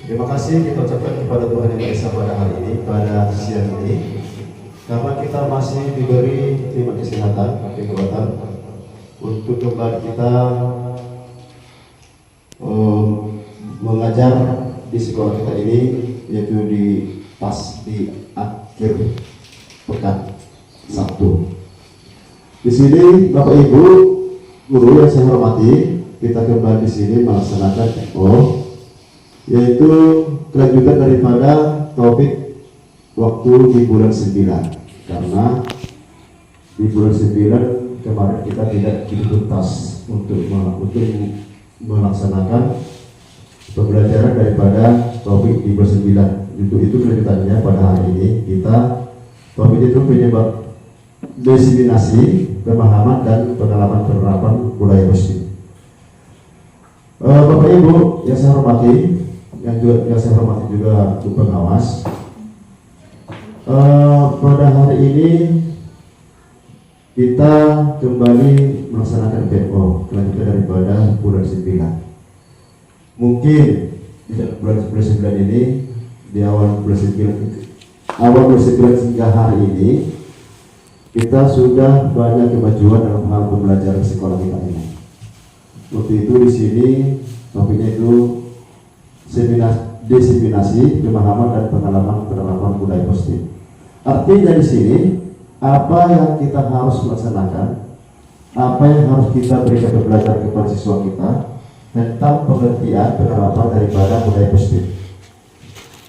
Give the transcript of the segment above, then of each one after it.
Terima kasih kita ucapkan kepada Tuhan Yang Maha Esa pada hari ini, pada siang ini, karena kita masih diberi nikmat kesehatan, kekuatan untuk kembali kita mengajar di sekolah kita ini, yaitu di akhir pekan Sabtu. Di sini Bapak Ibu guru yang saya hormati, kita kembali di sini melaksanakan yaitu kelanjutan daripada topik waktu di bulan 9, karena di bulan 9 kemarin kita tidak tuntas untuk melaksanakan pembelajaran daripada topik di bulan 9. Untuk itu kelanjutannya pada hari ini kita topik itu penyebab diseminasi pemahaman dan pengalaman penerapan budaya Muslim. Bapak Ibu yang saya hormati, yang saya hormati juga untuk pengawas, pada hari ini kita kembali melaksanakan PO kelanjutan daripada bulan 9. Mungkin di bulan 9 ini, di awal bulan 9 hingga hari ini kita sudah banyak kemajuan dalam hal pembelajaran sekolah kita ini. Waktu itu di sini topiknya itu diseminasi pemahaman dan pengalaman penerapan budaya positif. Artinya di sini apa yang kita harus laksanakan, apa yang harus kita berikan pembelajaran kepada siswa kita tentang pengertian penerapan daripada budaya positif.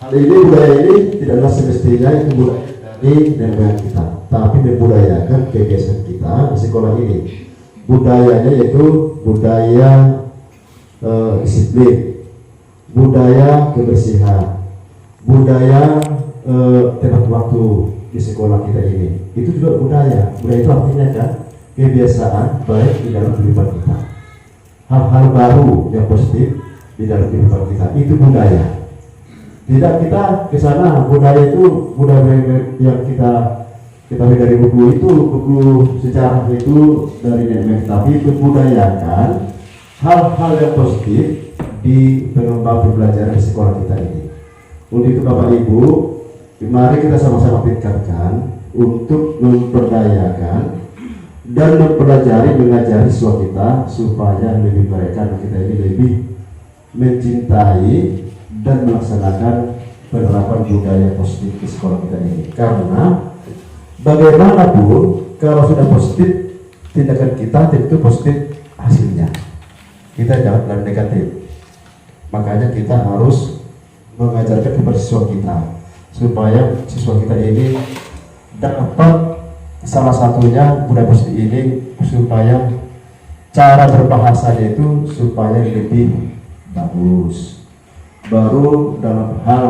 Hal ini budaya ini tidaklah semestinya itu budaya dari nenek kita, tapi membudayakan kebiasaan kita di sekolah ini. Budayanya yaitu budaya disiplin, budaya kebersihan, budaya tepat waktu di sekolah kita ini. Itu juga budaya. Budaya itu artinya kan kebiasaan baik di dalam kehidupan kita. Hal-hal baru yang positif di dalam kehidupan kita, itu budaya. Tidak kita ke sana budaya itu budaya yang kita dari buku sejarah itu dari nenek, tapi itu budayakan hal-hal yang positif di pengembangan pembelajaran di sekolah kita ini. Untuk itu Bapak Ibu, mari kita sama-sama tingkatkan untuk memperdayakan dan mengajari siswa kita supaya mereka kita ini lebih mencintai dan melaksanakan penerapan budaya positif di sekolah kita ini. Karena bagaimanapun kalau sudah positif tindakan kita, tentu positif hasilnya. Kita jangan negatif. Makanya kita harus mengajarkan kepada siswa kita supaya siswa kita ini dapat salah satunya budaya positif ini, supaya cara berbahasanya itu supaya lebih bagus. Baru dalam hal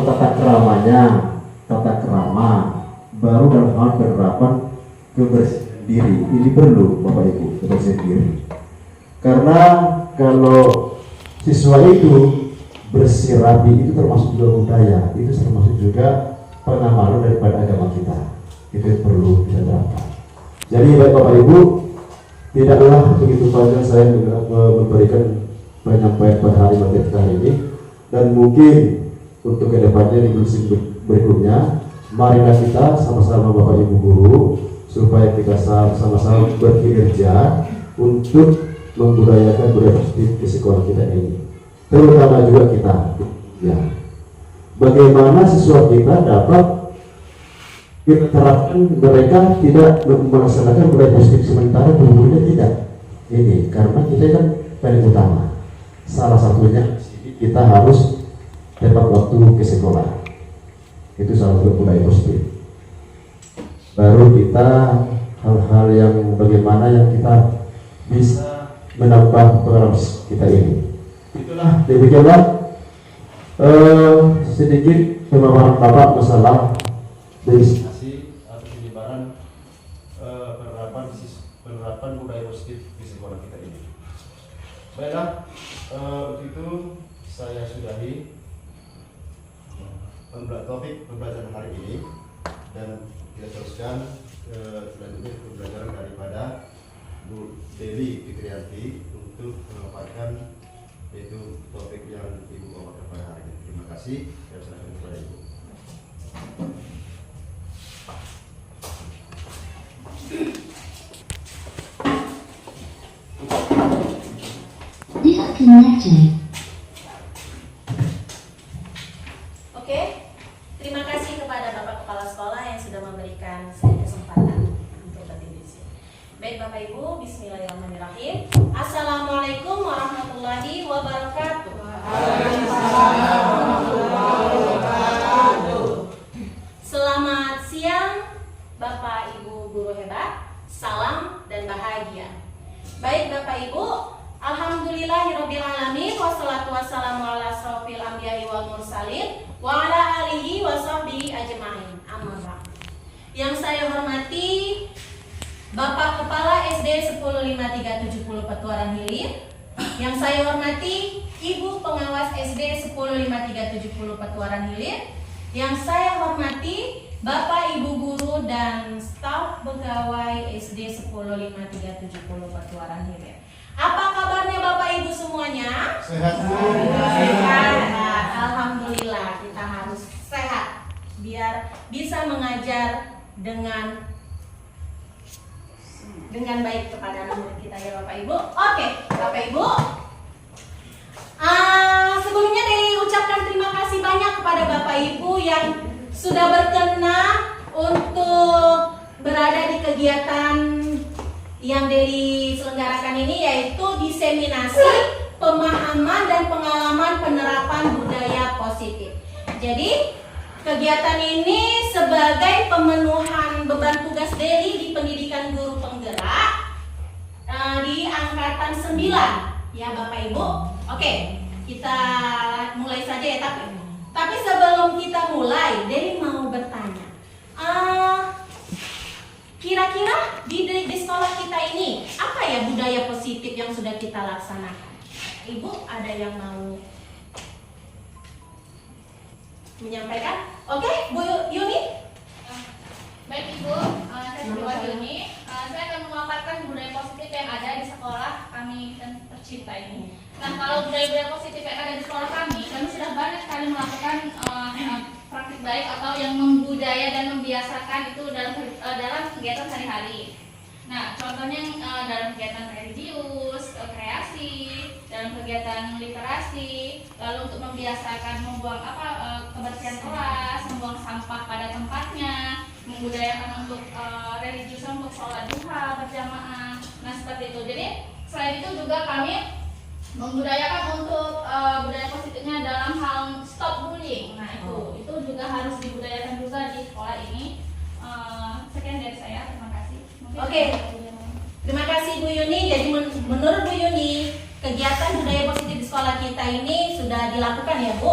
tata kerama, baru dalam hal penerapan kebersihan diri. Ini perlu Bapak Ibu, kebersihan diri. Karena kalau siswa itu bersih rapi, itu termasuk juga budaya, itu termasuk juga pengamalan daripada agama kita. Itu yang perlu kita terapkan. Jadi baik Bapak Ibu, tidaklah begitu panjang saya memberikan penyampaian pada hari materi kita ini, dan mungkin untuk kedepannya di musim berikutnya, marilah kita sama-sama Bapak Ibu guru supaya kita sama-sama berkinerja untuk membudayakan budaya positif di sekolah kita ini, terutama juga kita. Ya, bagaimana siswa kita dapat kita terapkan, mereka tidak melaksanakan budaya positif sementara gurunya tidak. Ini karena kita kan paling utama. Salah satunya kita harus tepat waktu ke sekolah. Itu salah satu budaya positif. Baru kita hal-hal yang bagaimana yang kita bisa menambah pengalaman kita ini. Itulah demikianlah sedikit pemaparan Bapak masalah destinasi atau penyebaran penerapan budaya positif di sekolah kita ini. Baiklah, untuk itu saya sudahi topik pembelajaran hari ini, dan kita teruskan selanjutnya pembelajaran daripada Bu Dewi Fikrianti untuk memaparkan Itu topik yang Ibu bawakan pada hari ini. Terima kasih. Saya serahkan kepada Ibu. Disconnected. Oke, terima kasih kepada Bapak Kepala Sekolah yang sudah memberikan saya kesempatan untuk berdiri di sini. Baik Bapak Ibu, Bismillahirrahmanirrahim. Assalamualaikum warahmatullahi wabarakatuh. Selamat siang Bapak Ibu guru hebat, salam dan bahagia. Baik Bapak Ibu, alhamdulillahirrabbilalamin, wassalatu wassalamu ala asrofil anbiya'i wal mursalin wa ala alihi wa sahbihi ajma'in. Amma ba'd. Yang saya hormati Bapak Kepala SD 105370 Petuaran Hilir. Yang saya hormati Ibu Pengawas SD 105370 Petuaran Hilir. Yang saya hormati Bapak Ibu guru dan staf pegawai SD 105370 Petuaran Hilir. Apa kabarnya Bapak Ibu semuanya? Sehat. Sehat. Alhamdulillah, kita harus sehat biar bisa mengajar dengan baik kepada anak kita ya Bapak Ibu. Oke, Bapak Ibu. Sebelumnya diucapkan terima kasih banyak kepada Bapak Ibu yang sudah berkenan untuk berada di kegiatan yang diselenggarakan ini, yaitu diseminasi pemahaman dan pengalaman penerapan budaya positif. Jadi kegiatan ini sebagai pemenuhan beban tugas Deli di pendidikan guru penggerak di angkatan 9 ya Bapak Ibu. Oke, kita mulai saja ya, tapi sebelum kita mulai, Deli mau bertanya. Kira-kira di sekolah kita ini apa ya budaya positif yang sudah kita laksanakan? Ibu ada yang mau menyampaikan? Oke, Bu Yuni. Baik Ibu, saya Bu Yuni. Saya akan memaparkan budaya positif yang ada di sekolah kami dan tercipta ini. Nah, kalau budaya-budaya positif yang ada di sekolah kami sudah banyak sekali melakukan praktik baik atau yang membudaya dan membiasakan itu dalam kegiatan sehari-hari. Nah, contohnya dalam kegiatan religius, kreasi, dalam kegiatan literasi, lalu untuk membiasakan membuang kebersihan kelas, membuang sampah pada tempatnya, membudayakan untuk religius untuk sholat duha berjamaah. Nah, seperti itu. Jadi selain itu juga kami membudayakan untuk budaya positifnya dalam hal stop bullying. Nah, itu juga harus dibudayakan juga di sekolah ini. Sekian dari saya, terima kasih. Oke. Terima kasih Bu Yuni. Jadi menurut Bu Yuni, kegiatan budaya positif di sekolah kita ini sudah dilakukan ya Bu,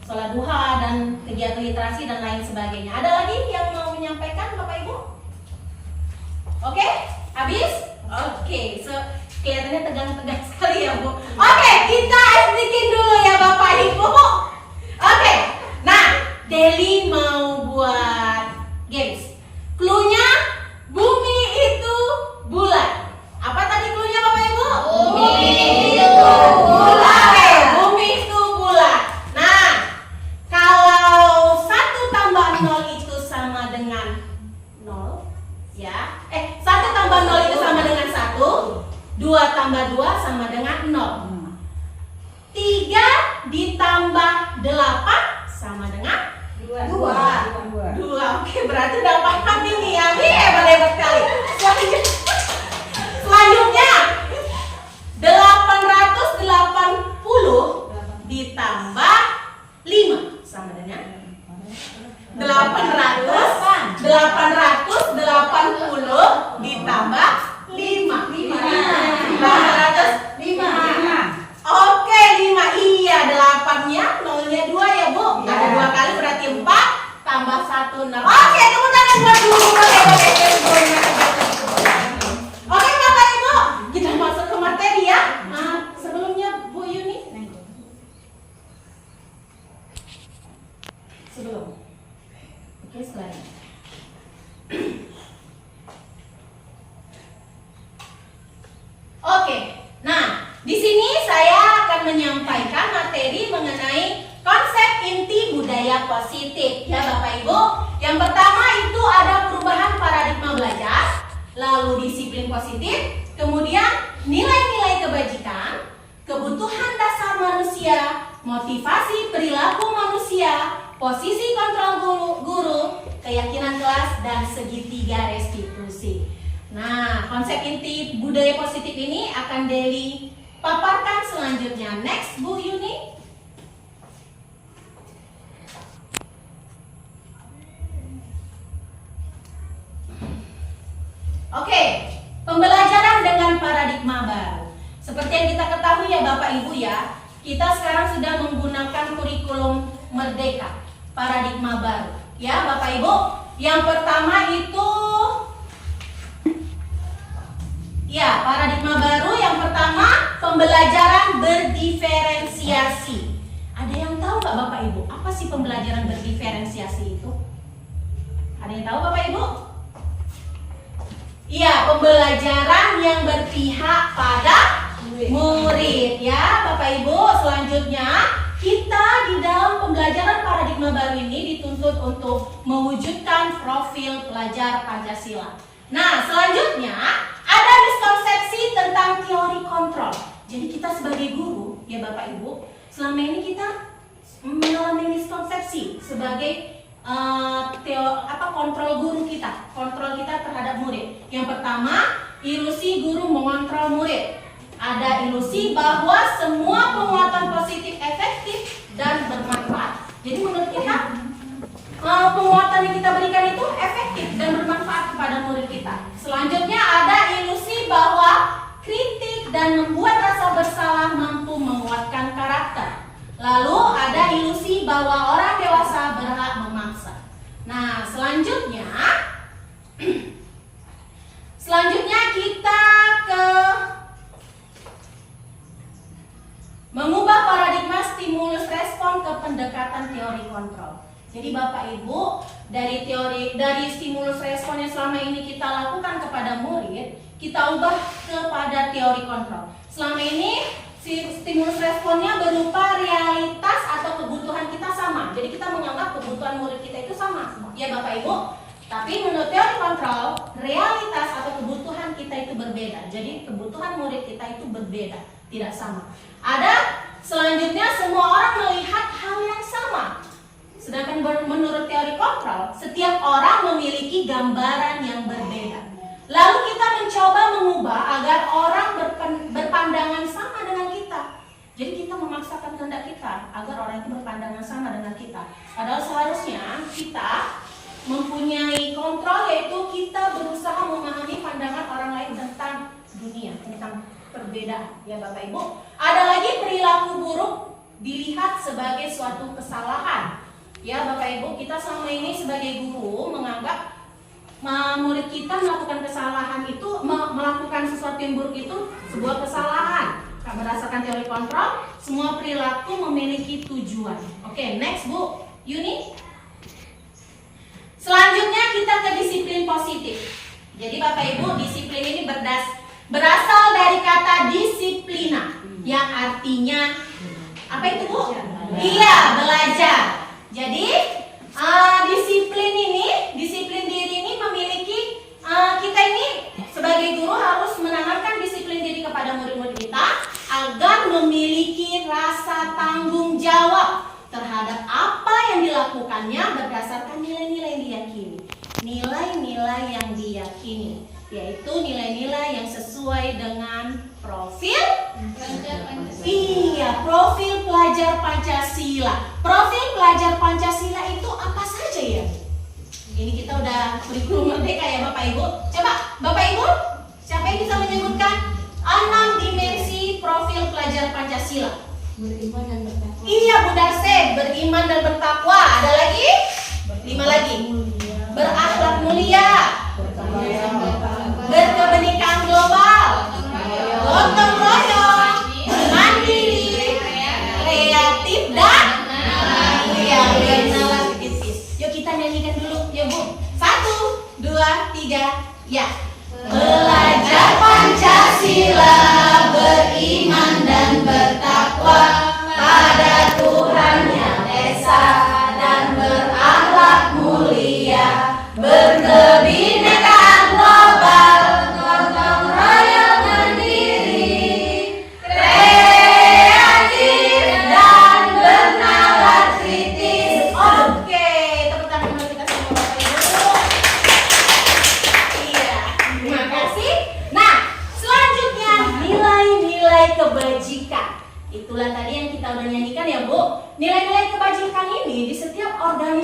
sholat duha dan kegiatan literasi dan lain sebagainya. Ada lagi yang mau menyampaikan Bapak Ibu? Oke, habis? Oke, kelihatannya tegang-tegang sekali ya Bu. Oke, kita bikin dulu ya Bapak Ibu. Oke, nah Deli mau buat games. Cluenya bumi itu bulat. Apa tadi cluenya Bapak Ibu? Bumi itu bulat. Oke, bumi itu bulat. Nah, kalau 1 tambah 0 itu sama dengan 0 ya. 1 tambah 0 itu sama dengan 1. 2 tambah 2 sama dengan 0. 3 ditambah 8 sama dengan 2. Oke, berarti udah paham ini ya. Ini hebat sekali. Selanjutnya 880 ditambah 5 sama dengan 880 ditambah 5. 805. Oke, 5. Iya, 8-nya, 0-nya 2 ya Bu. Ada 2 kali berarti 4 tambah 1 6. Oke, tepuk tangan buat guru. Oke Bapak Ibu, kita masuk ke materi ya. Sebelumnya Bu Yuni. Sebelum. Oke, setelah ini. Oke, nah di sini saya akan menyampaikan positif ya Bapak Ibu. Yang pertama itu ada perubahan paradigma belajar, lalu disiplin positif, kemudian nilai-nilai kebajikan, kebutuhan dasar manusia, motivasi perilaku manusia, posisi kontrol guru, keyakinan kelas, dan segitiga restitusi. Nah, konsep inti budaya positif ini akan Deli paparkan selanjutnya. Next, Bu Yuni. Oke, pembelajaran dengan paradigma baru. Seperti yang kita ketahui ya Bapak Ibu ya, kita sekarang sudah menggunakan kurikulum merdeka, paradigma baru. Ya Bapak Ibu, yang pertama itu ya paradigma baru yang pertama pembelajaran berdiferensiasi. Ada yang tahu nggak Bapak Ibu, apa sih pembelajaran berdiferensiasi itu? Ada yang tahu Bapak Ibu? Iya, pembelajaran yang berpihak pada murid ya Bapak Ibu. Selanjutnya kita di dalam pembelajaran paradigma baru ini dituntut untuk mewujudkan profil pelajar Pancasila. Nah, selanjutnya ada miskonsepsi tentang teori kontrol. Jadi kita sebagai guru ya Bapak Ibu, selama ini kita mengalami miskonsepsi sebagai kontrol guru kita, kontrol kita terhadap murid. Yang pertama, ilusi guru mengontrol murid. Ada ilusi bahwa semua penguatan positif efektif dan bermanfaat. Jadi menurut kita penguatan yang kita berikan itu efektif dan bermanfaat kepada murid kita. Selanjutnya ada ilusi bahwa kritik dan membuat rasa bersalah mampu menguatkan karakter. Lalu ada ilusi bahwa orang dewasa berhak memaksa. Nah, selanjutnya kita ke mengubah paradigma stimulus respon ke pendekatan teori kontrol. Jadi Bapak Ibu, dari stimulus respon yang selama ini kita lakukan kepada murid, kita ubah kepada teori kontrol. Selama ini stimulus responnya berupa realitas atau kebutuhan kita sama. Jadi kita menganggap kebutuhan murid kita itu sama, ya Bapak Ibu. Tapi menurut teori kontrol, realitas atau kebutuhan kita itu berbeda. Jadi kebutuhan murid kita itu berbeda, tidak sama. Ada selanjutnya semua orang melihat hal yang sama. Sedangkan menurut teori kontrol, setiap orang memiliki gambaran yang berbeda. Lalu kita mencoba mengubah agar orang berpandangan sama dengan kita. Jadi kita memaksakan kehendak kita agar orang itu berpandangan sama dengan kita. Padahal seharusnya kita mempunyai kontrol, yaitu kita berusaha memahami pandangan orang lain tentang dunia, tentang perbedaan. Ya Bapak Ibu, ada lagi perilaku buruk dilihat sebagai suatu kesalahan. Ya Bapak Ibu, kita selama ini sebagai guru menganggap murid kita melakukan kesalahan itu, melakukan sesuatu yang buruk itu sebuah kesalahan. Berdasarkan teori kontrol, semua perilaku memiliki tujuan. Oke, next Bu Yuni. Selanjutnya kita ke disiplin positif. Jadi Bapak Ibu, disiplin ini berasal dari kata disiplina, yang artinya apa itu Bu? Iya, belajar. Jadi disiplin diri ini memiliki, kita ini sebagai guru harus menanamkan disiplin diri kepada murid-murid kita agar memiliki rasa tanggung jawab terhadap apa yang dilakukannya berdasarkan nilai-nilai yang diyakini. Nilai-nilai yang diyakini yaitu nilai-nilai yang sesuai dengan profil profil pelajar Pancasila. Profil pelajar Pancasila itu apa saja ya? Ini kita udah kurikulum merdeka ya Bapak Ibu. Coba Bapak Ibu, siapa yang bisa menyebutkan 6 dimensi profil pelajar Pancasila? Beriman dan bertakwa. Iya Bu Darse, beriman dan bertakwa. Ada lagi? 5 lagi. Berakhlak mulia, berkebenekaan global, gotong royong, mandiri, kreatif dan Yuk kita nyanyikan dulu ya Bu. 1, 2, 3, ya. Belajar Pancasila, beriman dan bertakwa pada Tuhan Yang Esa dan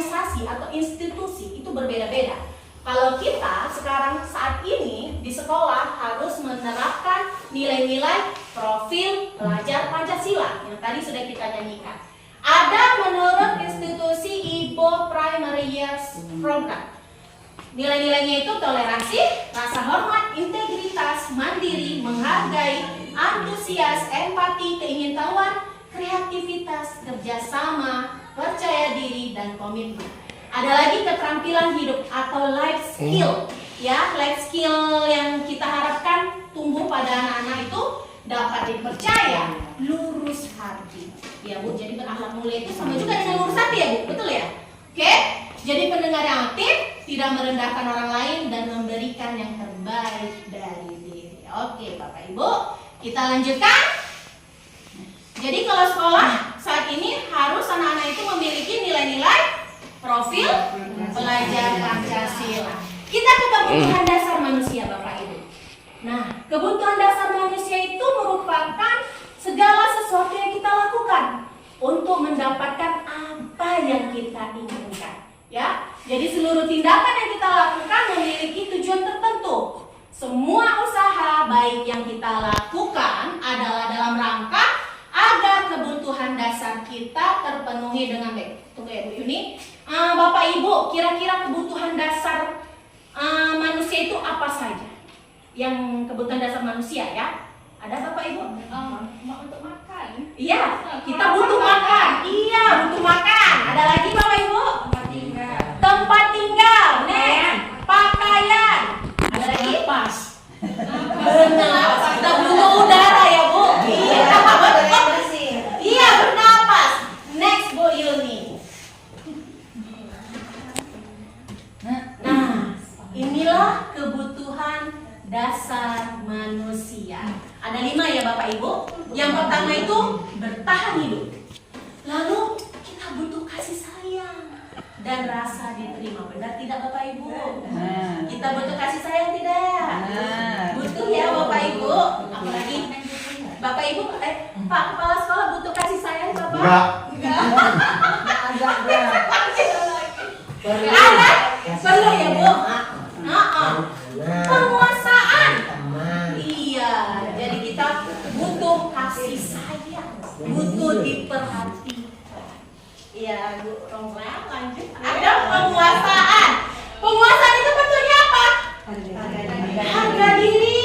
organisasi atau institusi itu berbeda-beda. Kalau kita sekarang saat ini di sekolah harus menerapkan nilai-nilai profil pelajar Pancasila yang tadi sudah kita nyanyikan. Ada menurut institusi Ibo Primary Years Program. Nilai-nilainya itu toleransi, rasa hormat, integritas, mandiri, menghargai, antusias, empati, keingintahuan, kreativitas, kerjasama, percaya diri, dan komitmen. Ada lagi keterampilan hidup atau life skill, ya, life skill yang kita harapkan tumbuh pada anak-anak itu dapat dipercaya, lurus hati, ya Bu. Jadi berakhlak mulia itu sama juga dengan lurus hati ya Bu, betul ya? Oke, jadi pendengar yang aktif, tidak merendahkan orang lain dan memberikan yang terbaik dari diri. Oke Bapak Ibu, kita lanjutkan. Jadi kalau sekolah saat ini harus anak-anak itu memiliki nilai-nilai profil pelajar Pancasila. Kita ke kebutuhan dasar manusia Bapak Ibu. Nah, kebutuhan dasar manusia itu merupakan segala sesuatu yang kita lakukan untuk mendapatkan apa yang kita inginkan. Ya, jadi seluruh tindakan yang kita lakukan memiliki tujuan tertentu. Semua usaha baik yang kita lakukan adalah dalam rangka agar kebutuhan dasar kita terpenuhi dengan baik. Tunggu ya Bu Yuni. Bapak Ibu, kira-kira kebutuhan dasar manusia itu apa saja? Yang kebutuhan dasar manusia ya? Ada Bapak Ibu? Untuk makan. Iya, kita butuh makan. Iya, butuh makan. Ada lagi Bapak Ibu? Tempat tinggal. Pakaian. Ada lagi? Pas. Benar. Kita butuh udara ya Bu. Iya. Iya, bernapas. Next Bu Yuni. Nah, inilah kebutuhan dasar manusia. Ada 5 ya Bapak Ibu. Yang pertama itu bertahan hidup. Lalu kita butuh kasih sayang dan rasa diterima. Benar tidak Bapak Ibu? Kita butuh kasih sayang tidak? Butuh ya Bapak Ibu. Apalagi Bapak Ibu, Pak Kepala Sekolah butuh kasih sayang Bapak? Enggak. Ada? Perlu ya Bu? Penguasaan. Iya, jadi kita butuh kasih sayang, butuh diperhatikan. Iya, Bu Romla, lanjut. Ada penguasaan. Penguasaan itu bentuknya apa? Harga diri.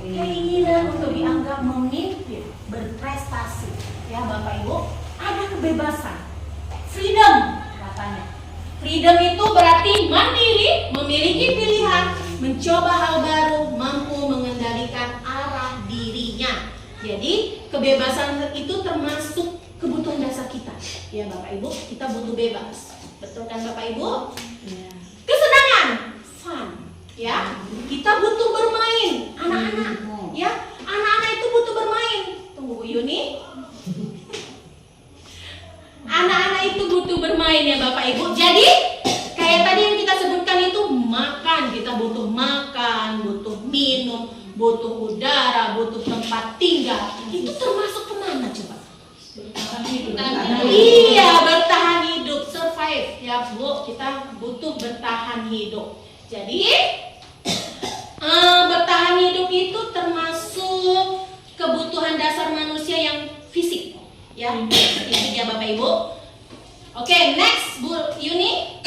Keinginan untuk dianggap memimpin, berprestasi. Ya Bapak Ibu, ada kebebasan. Freedom katanya. Freedom itu berarti mandiri, memiliki pilihan, mencoba hal baru, mampu mengendalikan arah dirinya. Jadi kebebasan itu termasuk kebutuhan dasar kita. Ya Bapak Ibu, kita butuh bebas. Betul kan Bapak Ibu? Kesenangan, fun. Ya, kita butuh bermain, anak-anak. Ya, anak-anak itu butuh bermain. Tunggu Bu Yuni. Anak-anak itu butuh bermain ya Bapak Ibu. Jadi kayak tadi yang kita sebutkan itu makan, kita butuh makan, butuh minum, butuh udara, butuh tempat tinggal. Itu termasuk kemana coba? Iya, bertahan hidup, survive ya Bu. Kita butuh bertahan hidup. Jadi bertahan hidup itu termasuk kebutuhan dasar manusia yang fisik. Ya, fisik ya Bapak Ibu. Oke, next Bu Yuni.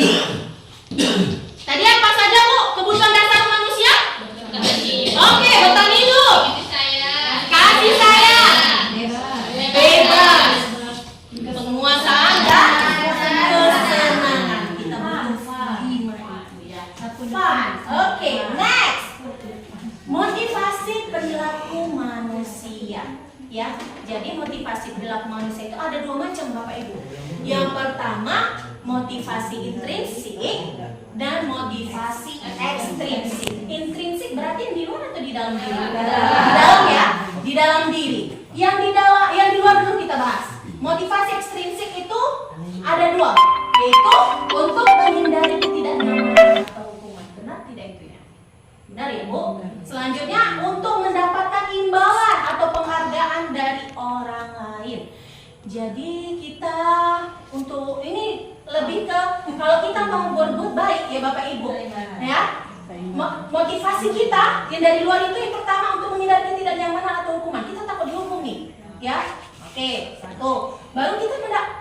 Tadi apa saja Bu kebutuhan dasar manusia? Oke, bertahan hidup. Kasih sayang. Bebas. Penguasaan dan kesenangan. Kita butuh 5 itu ya. Fun. Oke, next. Motivasi perilaku manusia. Ya, jadi motivasi perilaku manusia itu ada 2 macam Bapak Ibu. Yang pertama motivasi intrinsik dan motivasi ekstrinsik. Intrinsik berarti di luar atau di dalam diri? Di dalam ya, di dalam diri. Yang di luar dulu kita bahas. Motivasi ekstrinsik itu ada 2, yaitu untuk menghindari ketidaknyamanan atau hukuman. Benar tidak itu ya? Benar ya Bu? Selanjutnya untuk mendapatkan imbalan atau penghargaan dari orang lain. Jadi kita untuk ini lebih ke kalau kita mau berbuat baik ya Bapak Ibu, ya. Motivasi kita yang dari luar itu yang pertama untuk menghindari ketidaknyamanan atau hukuman. Kita takut dihukum nih, ya. Oke, satu. Baru kita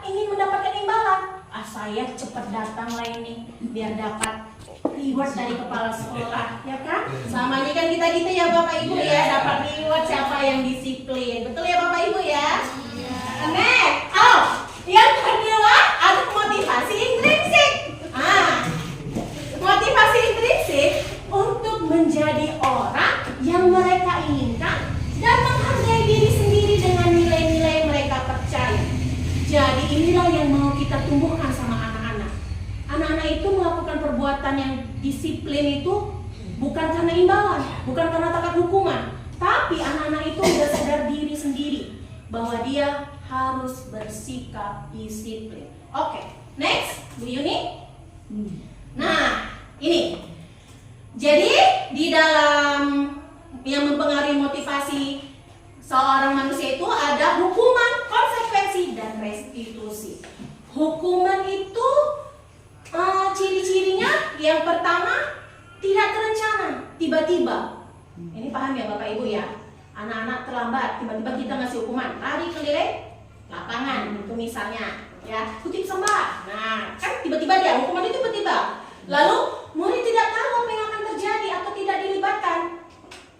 ingin mendapatkan imbalan. Saya cepat datang lah ini biar dapat reward dari kepala sekolah, ya kan? Sama aja kan kita ya Bapak Ibu ya, dapat reward siapa yang disiplin. Betul ya Bapak Ibu ya? Next. Oh, yang kedua ada motivasi intrinsik. Motivasi intrinsik untuk menjadi orang yang mereka inginkan dan menghargai diri sendiri dengan nilai-nilai yang mereka percaya. Jadi inilah yang mau kita tumbuhkan sama anak-anak. Anak-anak itu melakukan perbuatan yang disiplin itu bukan karena imbalan, bukan karena takut hukuman, tapi anak-anak itu sudah sadar diri sendiri bahwa dia harus bersikap disiplin. Oke, next, Bu Yuni. Nah, ini. Jadi di dalam yang mempengaruhi motivasi seorang manusia itu ada hukuman, konsekuensi, dan restitusi. Hukuman itu ciri-cirinya yang pertama tidak terencana, tiba-tiba. Ini paham ya Bapak Ibu ya? Anak-anak terlambat, tiba-tiba kita ngasih hukuman, lari keliling lapangan, itu misalnya, ya, kutip sembah. Nah, kan tiba-tiba dia hukuman itu tiba-tiba. Lalu murid tidak tahu apa yang akan terjadi atau tidak dilibatkan.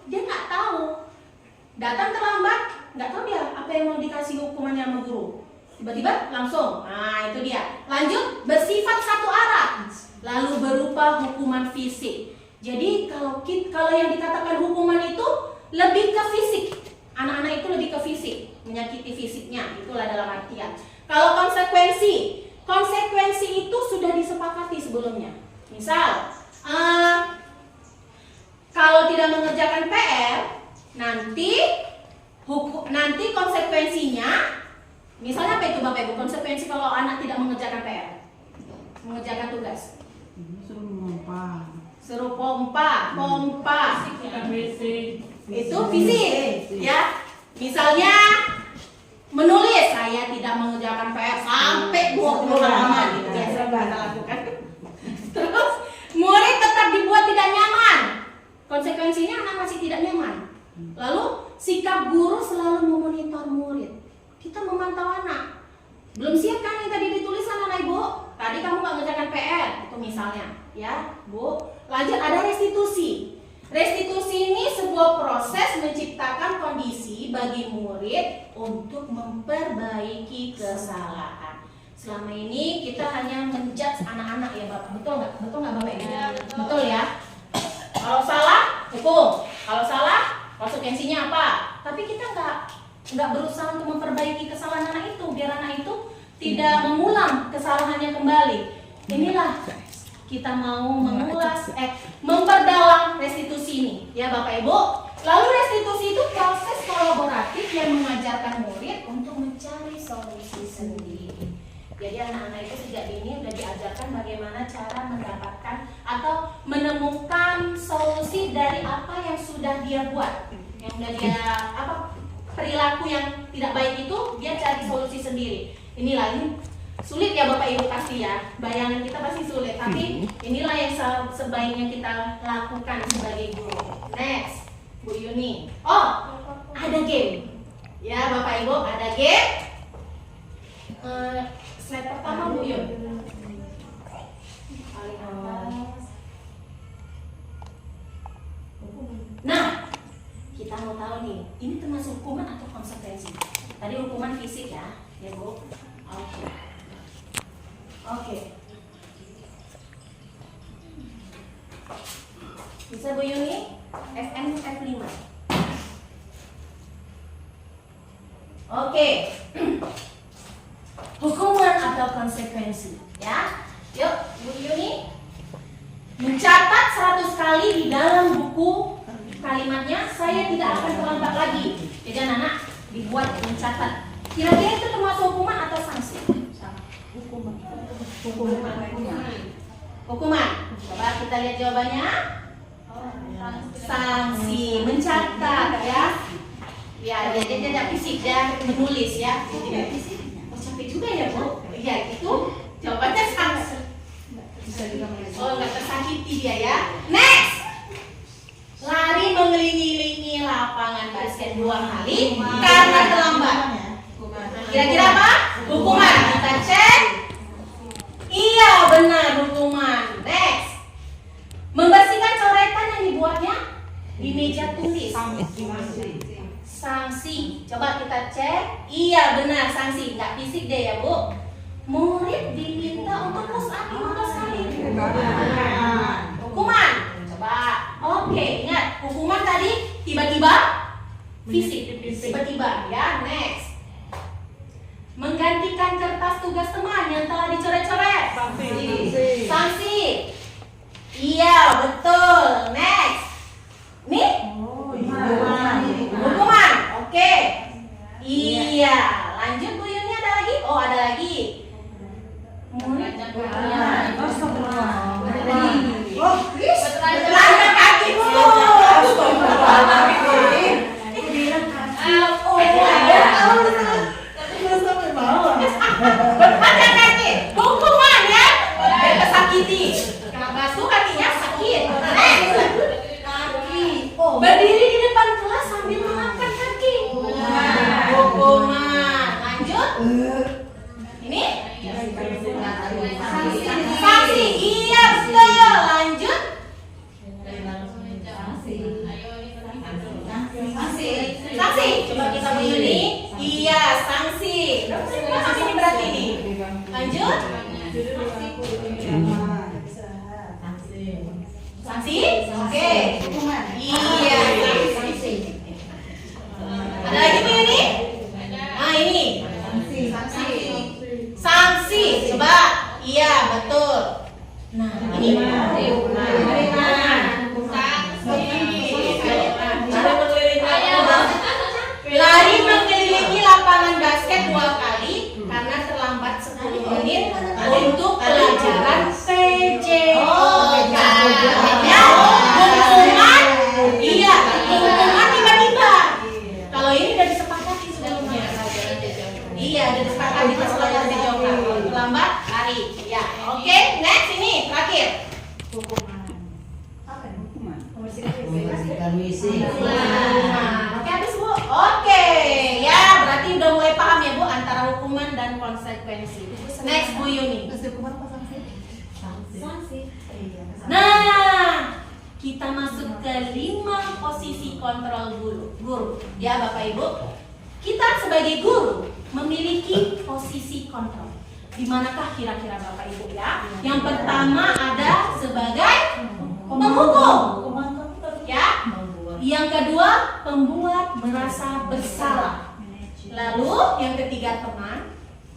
Dia nggak tahu. Datang terlambat, nggak tahu dia apa yang mau dikasih hukumannya sama guru. Tiba-tiba langsung, nah itu dia. Lanjut, bersifat satu arah, lalu berupa hukuman fisik. Jadi kalau yang dikatakan hukuman itu lebih ke fisik, anak-anak itu lebih ke fisik, menyakiti fisiknya, itulah dalam artian. Kalau konsekuensi itu sudah disepakati sebelumnya. Misal, kalau tidak mengerjakan PR, nanti konsekuensinya, misalnya apa itu Bapak Ibu? Konsekuensi kalau anak tidak mengerjakan PR, mengerjakan tugas. Suruh pompa. Itu fisik, ya. Misalnya menulis, saya tidak mengerjakan PR sampai 20 halaman, gitu biasa kita lakukan. Terus murid tetap dibuat tidak nyaman. Konsekuensinya anak masih tidak nyaman. Lalu sikap guru selalu memonitor murid. Kita memantau anak. Belum siap kan yang tadi dituliskan anak Ibu? Tadi kamu nggak mengerjakan PR, itu misalnya, ya Bu. Lanjut ada restitusi. Restitusi ini sebuah proses menciptakan kondisi bagi murid untuk memperbaiki kesalahan. Selama ini kita hanya menjudge anak-anak ya Bapak, betul nggak? Betul nggak Bapak Ibu? Ya, betul ya. Kalau salah hukum, kalau salah konsekuensinya apa? Tapi kita nggak berusaha untuk memperbaiki kesalahan anak itu, biar anak itu tidak mengulang kesalahannya kembali. Inilah kita mau memperdalam restitusi ini, ya Bapak Ibu. Lalu restitusi itu proses kolaboratif yang mengajarkan murid untuk mencari solusi sendiri. Jadi anak-anak itu sejak dini sudah diajarkan bagaimana cara mendapatkan atau menemukan solusi dari apa yang sudah dia buat, yang sudah dia perilaku yang tidak baik itu dia cari solusi sendiri. Inilah ini sulit ya Bapak Ibu pasti ya, bayangan kita pasti sulit, tapi inilah yang sebaiknya kita lakukan sebagai guru. Next, Bu Yuni. Oh, ada game. Ya Bapak Ibu, ada game. Slide pertama Bu Yun. Nah, kita mau tahu nih, ini termasuk hukuman atau konsekuensi? Tadi hukuman fisik ya Bu. Oke. Bisa Bu Yuni? FN F5. Oke. Hukuman atau konsekuensi, ya. Yuk, Bu Yuni. Mencatat 100 kali di dalam buku kalimatnya, saya tidak akan terlambat lagi. Jadi anak-anak dibuat mencatat. Kira-kira itu termasuk hukuman atau sanksi? Hukuman. Coba kita lihat jawabannya. Sanksi, mencatat ya. Ya, dia tidak fisik, dia menulis ya. Tidak fisik. Oh, capek juga ya Bu. Ya, itu jawabannya sanksi. dia ya. Next. Lari mengelilingi lapangan basket 2 kali karena terlambat. Kira-kira apa? Hukuman. Kita cek. Iya, benar hukuman. Next. Membersihkan coretan yang dibuatnya di meja tulis. Sanksi. Coba kita cek. Iya, benar sanksi. Nggak fisik deh ya, Bu. Murid diminta untuk push up 15 kali. Hukuman. Coba. Oke, ingat. Hukuman tadi tiba-tiba fisik. Tiba-tiba ya. Next. Menggantikan kertas tugas teman yang telah dicoret-coret. Sanksi. Iya, betul. Next. Nih? Hukuman. Oke. Iya. Lanjut Bu Yuni, ada lagi? Oh, ada lagi. Bertelanjang kaki dulu. Bertelanjang kaki. Hukuman ya. Kesakiti. Kena basuh kakinya sakit. Berdiri di depan kelas sambil mengangkat kaki. Hukuman. Lanjut. Ini? Sanksi. Iya, betul. Lanjut. Sanksi. Coba kita begini. Iya, sanksi. Sanksi ini berarti ini. Lanjut. Sanksi? Oke. Iya, sanksi. Ada lagi Bu Yuni? Nah, ini. Sanksi. Coba. Iya, betul. Nah, ini. Lari mengelilingi lapangan basket 2 kali karena terlambat 10 menit untuk pelajaran PJOK. Ya, hukuman. Iya, hukuman tiba-tiba. Kalau ini udah disepakati sebelumnya. Iya, udah disepakati pas pelajaran PJOK. Terlambat, lari. Ya, oke. Next ini terakhir. Oke, habis Bu. Oke, ya berarti udah mulai paham ya Bu antara hukuman dan konsekuensi. Next Bu Yuni. Nah, kita masuk ke 5 posisi kontrol guru. Ya Bapak Ibu, kita sebagai guru memiliki posisi kontrol. Di manakah kira-kira Bapak Ibu ya? Yang pertama ada sebagai penghukum. Ya. Yang kedua, pembuat merasa bersalah. Lalu yang ketiga teman,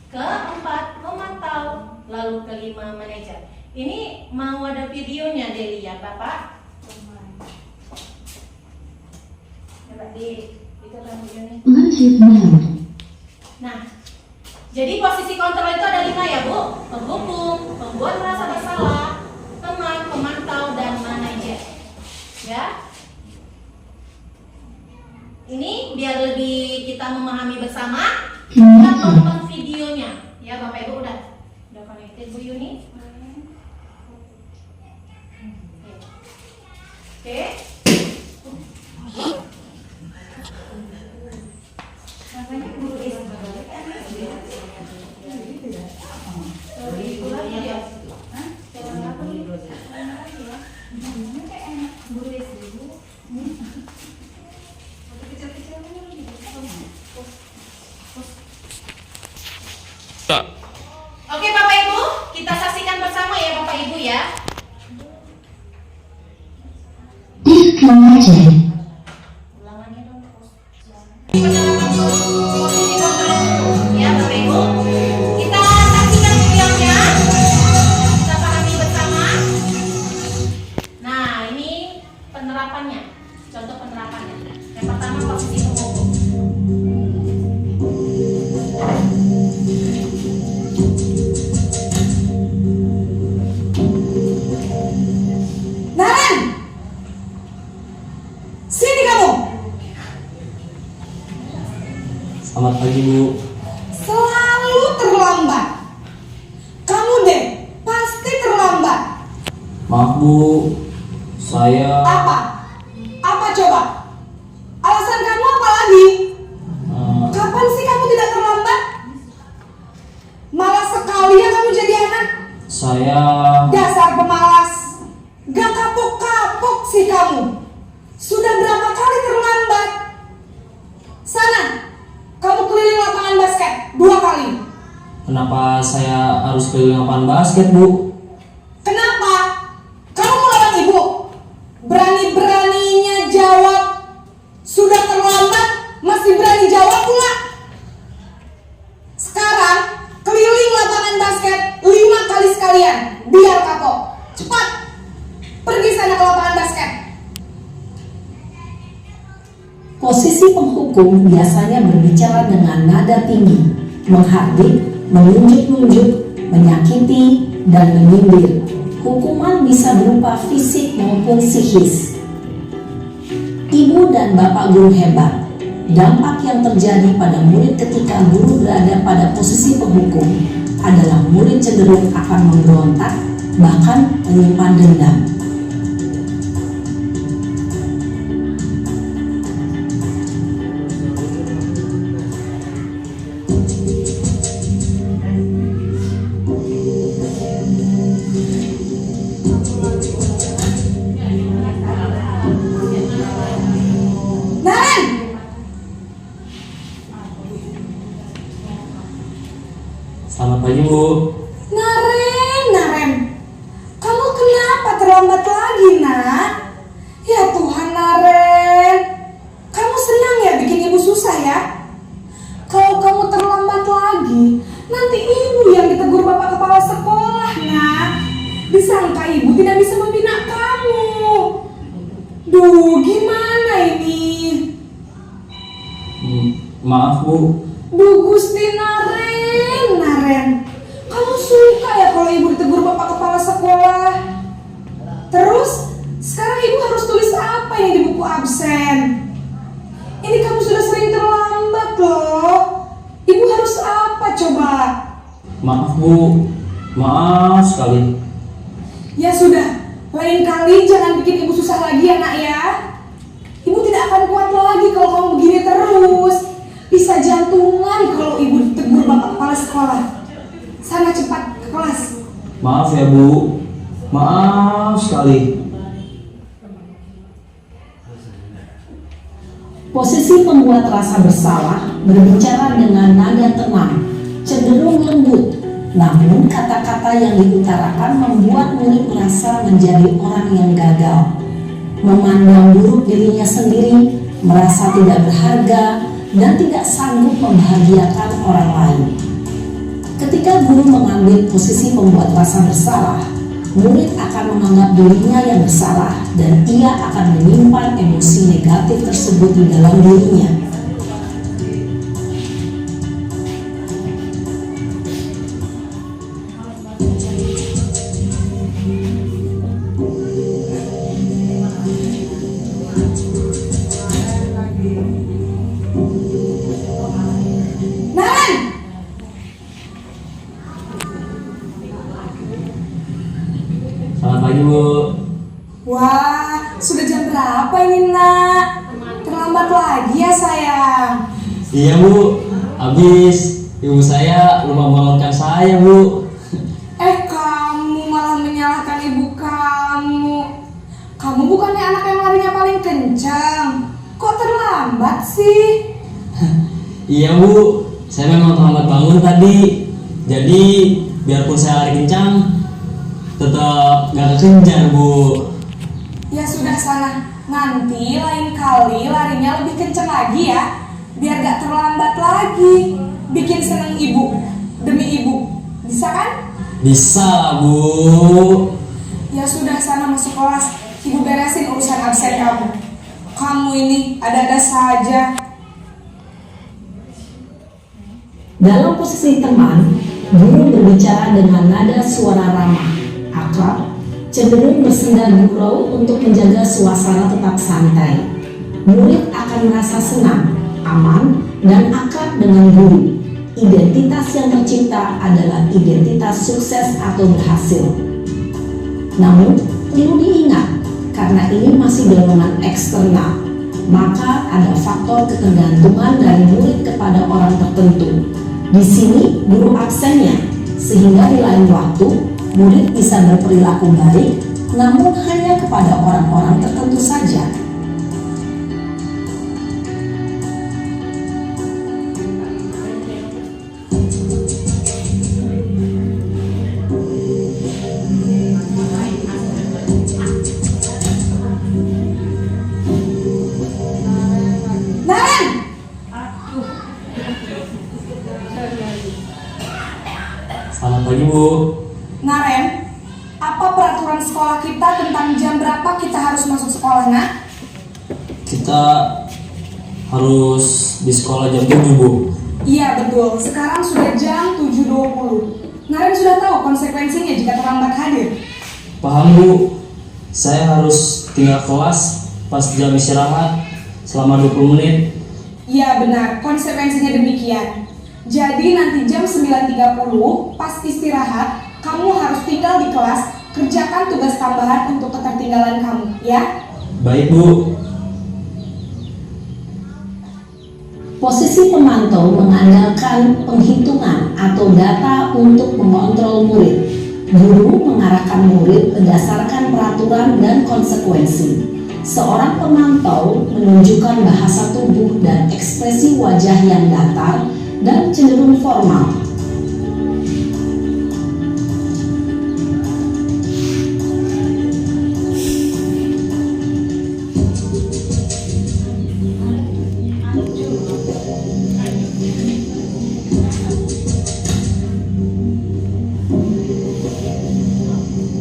keempat memantau, lalu kelima manajer. Ini mau ada videonya Deli ya Bapak? Coba itu kan videonya. Nah, jadi posisi kontrol itu ada 5 ya Bu. Penghukum, pembuat merasa bersalah, teman, pemantau, dan manajer. Ya. Ini biar lebih kita memahami bersama, kita tonton videonya. Ya Bapak Ibu udah connected Bu Yuni? Oke. Namanya guru Oke Bapak Ibu, kita saksikan bersama ya Bapak Ibu ya. Ulangannya dong. Posisi kontrol ya Bapak Ibu. Kita saksikan videonya. Kita pahami bersama. Nah, ini penerapannya. Contoh penerapannya. Yang pertama posisi penghukum. Naren, sini kamu. Selamat pagi Bu. Selalu terlambat. Kamu deh, pasti terlambat. Maaf Bu, saya Apa? Apa coba? Alasan kamu apa lagi? Kapan sih kamu tidak terlambat? Malas sekali ya kamu jadi anak. saya Dasar pemalas. Gak kapok-kapok sih kamu. Sudah berapa kali terlambat? Sana, kamu keliling lapangan basket 2 kali. kenapa saya harus keliling lapangan basket Bu? Kenapa? Kamu mau lawan ibu? Berani-beraninya jawab. Sudah terlambat, masih berani jawab pula. Sekarang, keliling lapangan basket 5 kali sekalian. Biar kapok. Cepat. Pergi sana ke lapangan basket. Posisi penghukum biasanya berbicara dengan nada tinggi, menghardik, menunjuk-nunjuk, menyakiti, dan menyindir. Hukuman bisa berupa fisik maupun psikis. Ibu dan bapak guru hebat. Dampak yang terjadi pada murid ketika guru berada pada posisi penghukum adalah murid cenderung akan memberontak, bahkan menyimpan dendam. Naren! Selamat pagi Bu. Naren. Kamu kenapa terlambat lagi, nak? Ya Tuhan, Naren. Kamu senang ya bikin ibu susah ya? Kalau kamu terlambat lagi, nanti ibu yang ditegur bapak kepala sekolah, nak. Disangka ibu tidak bisa membina kamu. Duh, gimana ini? Maaf Bu, Duh Gusti Naren. Kamu suka ya kalau ibu ditegur bapak kepala sekolah? Terus, sekarang ibu harus tulis apa ini di buku absen? Ini kamu sudah sering terlambat loh. Ibu harus apa coba? maaf Bu, maaf sekali. Ya sudah, lain kali jangan bikin ibu susah lagi ya nak ya. Ibu tidak akan kuat lagi kalau kamu begini terus. Bisa jantungan kalau ibu ditegur bapak kepala sekolah. Sana cepat ke kelas. Maaf ya Bu, maaf sekali. Posisi pembuat rasa bersalah berbicara dengan nada tenang, cenderung lembut. Namun kata-kata yang diutarakan membuat murid merasa menjadi orang yang gagal, memandang buruk dirinya sendiri, merasa tidak berharga, dan tidak sanggup membahagiakan orang lain. Ketika guru mengambil posisi pembuat rasa bersalah, murid akan menganggap dirinya yang bersalah dan ia akan menyimpan emosi negatif tersebut di dalam dirinya. Naren! Selamat pagi Bu. Wah, sudah jam berapa ini nak? Terlambat lagi ya sayang. Iya Bu, habis ibu saya lupa membangunkan saya Bu. Kamu malah menyalahkan ibu kamu. Kamu bukannya anak yang larinya paling kencang. Kok terlambat sih? Iya Bu, saya memang terlambat bangun tadi. Jadi biarpun saya lari kencang, tetap gak kekejar Bu. Ya sudah sana. Nanti lain kali larinya lebih kencang lagi ya. Biar gak terlambat lagi. Bikin seneng ibu. Demi ibu. Bisa kan? Bisa lah Bu. Ya sudah sana masuk kelas. Ibu beresin urusan absen kamu. Kamu ini ada-ada saja. Dalam posisi teman, guru berbicara dengan nada suara ramah, akrab, cenderung bersenda gurau untuk menjaga suasana tetap santai. Murid akan merasa senang, aman, dan akrab dengan guru. Identitas yang tercipta adalah identitas sukses atau berhasil. Namun, Perlu diingat, karena ini masih dorongan eksternal, maka ada faktor ketergantungan dari murid kepada orang tertentu. Di sini guru absennya, sehingga di lain waktu murid bisa berperilaku baik, namun hanya kepada orang-orang tertentu saja. Naren, Selamat pagi Bu. Naren, apa peraturan sekolah kita tentang jam berapa kita harus masuk sekolah, nak? Kita harus di sekolah jam 7 Bu. Iya betul, sekarang sudah jam 7.20. Naren sudah tahu konsekuensinya jika terlambat hadir. Paham Bu, saya harus tinggal kelas pas jam istirahat selama 20 menit. Iya benar, konsekuensinya demikian. Jadi nanti jam 9.30 pas istirahat, kamu harus tinggal di kelas, kerjakan tugas tambahan untuk ketertinggalan kamu, ya? Baik Bu. Posisi pemantau mengandalkan penghitungan atau data untuk mengontrol murid. Guru mengarahkan murid berdasarkan peraturan dan konsekuensi. Seorang pemantau menunjukkan bahasa tubuh dan ekspresi wajah yang datar dan cenderung formal.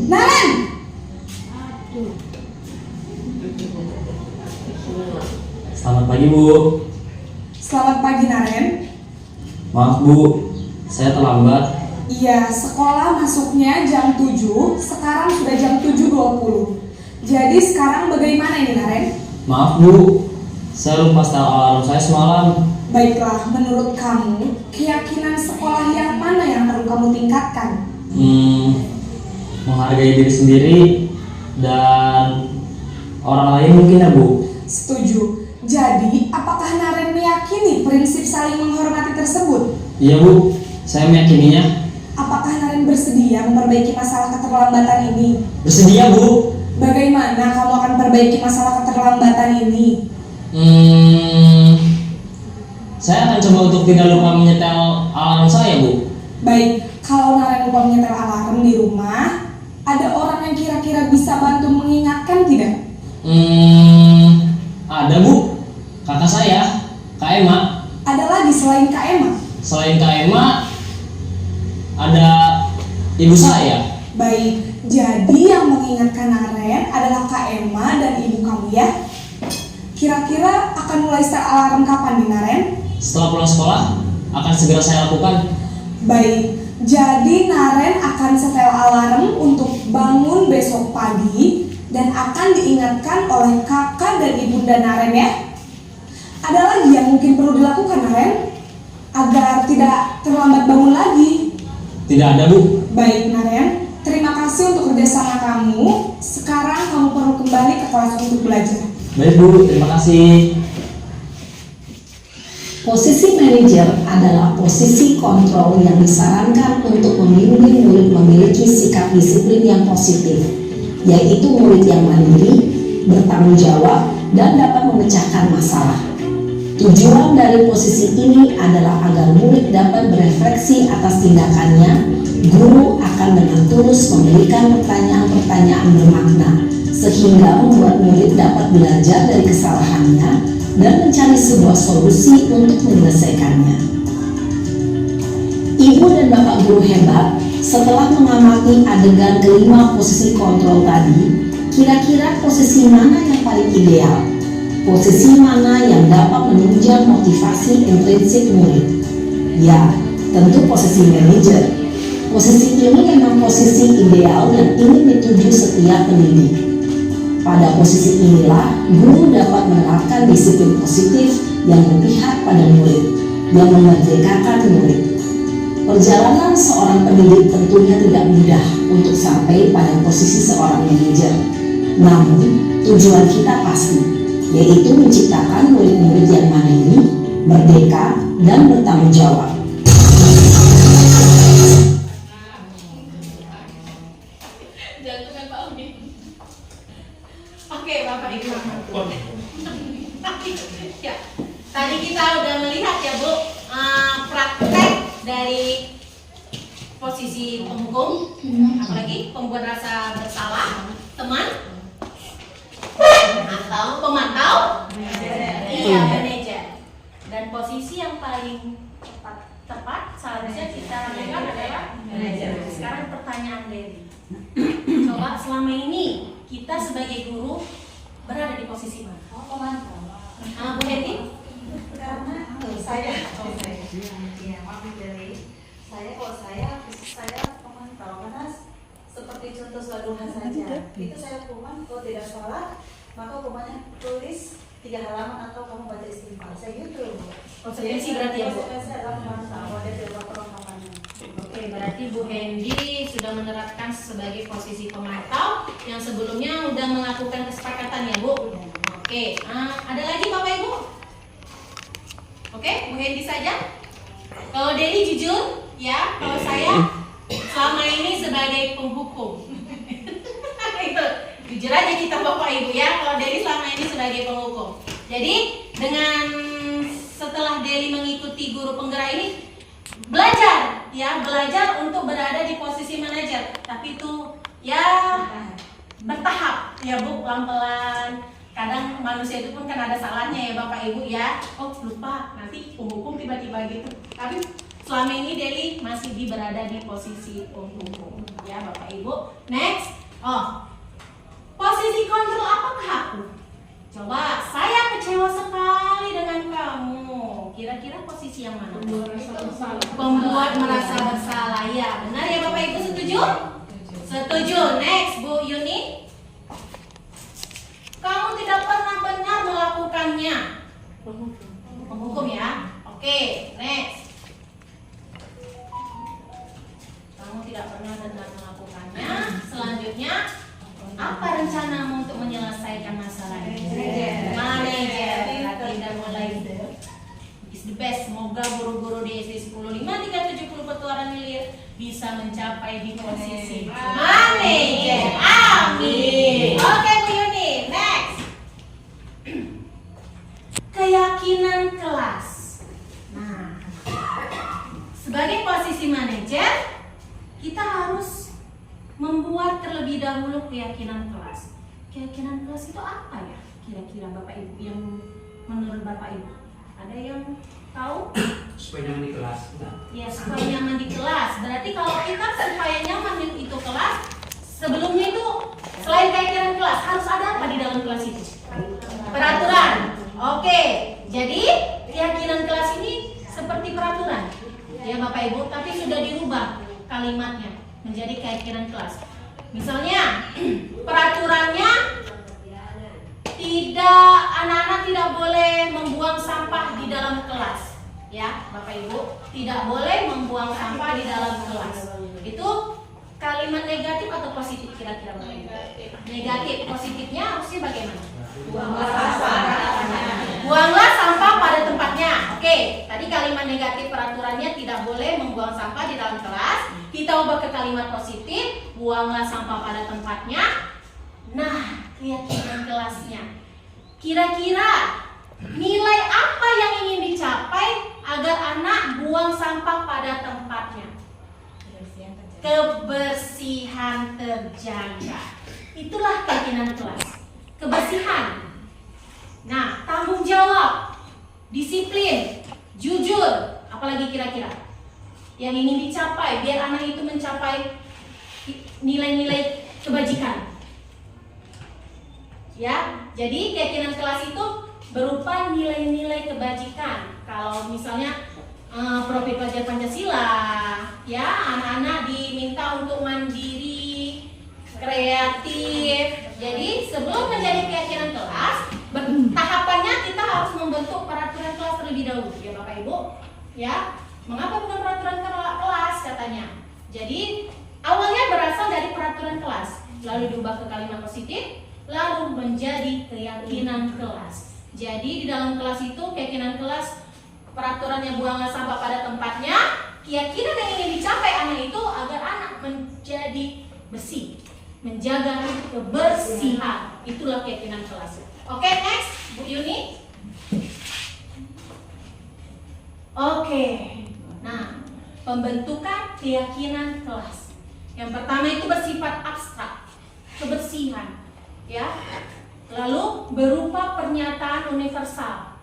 Naren! Selamat pagi Bu. Selamat pagi Naren. Maaf Bu, saya terlambat. Iya, sekolah masuknya jam 7, sekarang sudah jam 7.20. Jadi sekarang bagaimana ini Naren? Maaf Bu, saya lupa setel alarm saya semalam. Baiklah, menurut kamu, keyakinan sekolah yang mana yang perlu kamu tingkatkan? Menghargai diri sendiri dan orang lain mungkin ya Bu. Setuju. Jadi, apakah Naren meyakini prinsip saling menghormati tersebut? Iya Bu, saya meyakininya. Apakah Naren bersedia memperbaiki masalah keterlambatan ini? Bersedia Bu. Bagaimana kamu akan perbaiki masalah keterlambatan ini? Saya akan coba untuk tidak lupa menyetel alarm saya Bu. Baik, kalau Naren lupa menyetel alarm di rumah, ada orang yang kira-kira bisa bantu mengingatkan tidak? Ada Bu, kakak saya, Kak Emma. Ada lagi selain Kak Emma? Selain Kak Emma, ada ibu saya. Baik, jadi yang mengingatkan Naren adalah Kak Emma dan ibu kamu ya? Kira-kira akan mulai start alarm kapan nih Naren? Setelah pulang sekolah, akan segera saya lakukan. Baik, jadi Naren akan setel alarm untuk bangun besok pagi dan akan diingatkan oleh kakak dan ibunda Naren ya. Ada lagi yang mungkin perlu dilakukan Naren agar tidak terlambat bangun lagi? Tidak ada Bu. Baik Naren, terima kasih untuk kerjasama kamu. Sekarang kamu perlu kembali ke kelas untuk belajar. Baik Bu, terima kasih. Posisi manajer adalah posisi kontrol yang disarankan untuk membimbing murid memiliki sikap disiplin yang positif, yaitu murid yang mandiri, bertanggung jawab, dan dapat memecahkan masalah. Tujuan dari posisi ini adalah agar murid dapat berefleksi atas tindakannya. Guru akan dengan tulus memberikan pertanyaan-pertanyaan bermakna, sehingga membuat murid dapat belajar dari kesalahannya dan mencari sebuah solusi untuk menyelesaikannya. Ibu dan bapak guru hebat, setelah mengamati adegan kelima posisi kontrol tadi, kira-kira posisi mana yang paling ideal? Posisi mana yang dapat menunjang motivasi intrinsik murid? Ya, tentu posisi manajer. Posisi ini memang posisi ideal yang ingin dituju setiap pendidik. Pada posisi inilah, guru dapat menerapkan disiplin positif yang berpihak pada murid, yang memerdekakan murid. Perjalanan seorang pendidik tentunya tidak mudah untuk sampai pada posisi seorang manajer. Namun, tujuan kita pasti, yaitu menciptakan murid-murid yang mandiri, merdeka, dan bertanggung jawab. Jangan Pak Udi. Oke, Bapak Ibu. Ya, tadi kita udah melihat ya Bu, praktek dari posisi penghukum, apalagi pembuat rasa bersalah, teman, atau pemantau, iya manajer. Dan posisi yang paling tepat seharusnya kita lakukan adalah manajer. Sekarang pertanyaan Dewi. Coba selama ini kita sebagai guru berada di posisi mana? Pemantau. Bu Hedi? Karena saya kalau saya pemantau, karena seperti contoh sholat duha saja, itu saya hukuman kalau tidak sholat maka hukumannya tulis 3 halaman atau kamu baca istighfar, saya gitu. Konsekuensi berarti ya Bu? Konsekuensi adalah pemantau, ada beberapa perlengkapannya. Oke, berarti Bu Hendy sudah menerapkan sebagai posisi pemantau yang sebelumnya sudah melakukan kesepakatan ya Bu? Oke, ada lagi Bapak Ibu? Oke, Bu Hendy saja. Kalau Deli jujur, ya, kalau saya selama ini sebagai penghukum. Itu jujur aja kita Bapak Ibu ya. Kalau Deli selama ini sebagai penghukum. Jadi dengan setelah Deli mengikuti guru penggerak ini, belajar untuk berada di posisi manajer. Tapi itu ya bertahap ya Bu, pelan-pelan. Kadang manusia itu pun kan ada salahnya ya Bapak Ibu ya. Oh lupa, nanti penghukum tiba-tiba gitu. Tapi selama ini Deli masih berada di posisi penghukum ya Bapak Ibu. Next, posisi kontrol apakah aku? Coba, saya kecewa sekali dengan kamu. Kira-kira posisi yang mana? Pembuat merasa bersalah. Ya, benar ya Bapak Ibu, setuju? Setuju. Next, Bu Yuni. Kamu tidak pernah benar melakukannya. Penghukum ya. Oke, next. Kamu tidak pernah benar melakukannya. Selanjutnya, apa rencanamu untuk menyelesaikan masalah ini? Manajer. Berarti udah mulai is the best. Semoga guru-guru di SD 105-370 Petuaran Hilir bisa mencapai di posisi manajer. Amin. Oke Bu Yuni, next. Keyakinan kelas. Nah, sebagai posisi manajer, kita harus membuat terlebih dahulu keyakinan kelas. Keyakinan kelas itu apa ya? Kira-kira Bapak Ibu yang menurut Bapak Ibu ada yang tahu? Supaya nyaman di kelas. Ya supaya nyaman di kelas. Berarti kalau kita supaya nyaman di itu kelas, sebelumnya itu selain keyakinan kelas harus ada apa di dalam kelas itu? Peraturan. Oke. Jadi keyakinan kelas ini seperti peraturan, ya Bapak Ibu. Tapi sudah dirubah kalimatnya menjadi keyakinan kelas. Misalnya peraturannya anak-anak tidak boleh membuang sampah di dalam kelas, ya Bapak Ibu, tidak boleh membuang sampah di dalam kelas. Itu kalimat negatif atau positif kira-kira Bapak Ibu? Negatif. Positifnya harusnya bagaimana? Buanglah sampah pada tempatnya. Oke, tadi kalimat negatif peraturannya tidak boleh membuang sampah di dalam kelas. Kita ubah ke kalimat positif, buanglah sampah pada tempatnya. Nah, keyakinan kelasnya. Kira-kira nilai apa yang ingin dicapai agar anak buang sampah pada tempatnya? Kebersihan terjaga. Itulah keyakinan kelas. Kebersihan. Nah, tanggung jawab, disiplin, jujur, apalagi kira-kira yang ingin dicapai biar anak itu mencapai nilai-nilai kebajikan. Ya, jadi keyakinan kelas itu berupa nilai-nilai kebajikan. Kalau misalnya profil pelajar Pancasila, ya anak-anak diminta untuk mandiri, kreatif. Jadi sebelum menjadi keyakinan kelas, tahapannya kita harus membentuk peraturan kelas terlebih dahulu, ya Bapak Ibu. Ya, Mengapa bukan peraturan kelas katanya? Jadi awalnya berasal dari peraturan kelas, lalu diubah ke kalimat positif, lalu menjadi keyakinan kelas. Jadi di dalam kelas itu keyakinan kelas, peraturannya buanglah sampah pada tempatnya. Keyakinan yang ingin dicapai anak itu agar anak menjadi bersih, menjaga kebersihan. Itulah keyakinan kelas. Oke, next, Bu Yuni. Oke, nah, pembentukan keyakinan kelas. Yang pertama itu bersifat abstrak, kebersihan, ya. Lalu berupa pernyataan universal,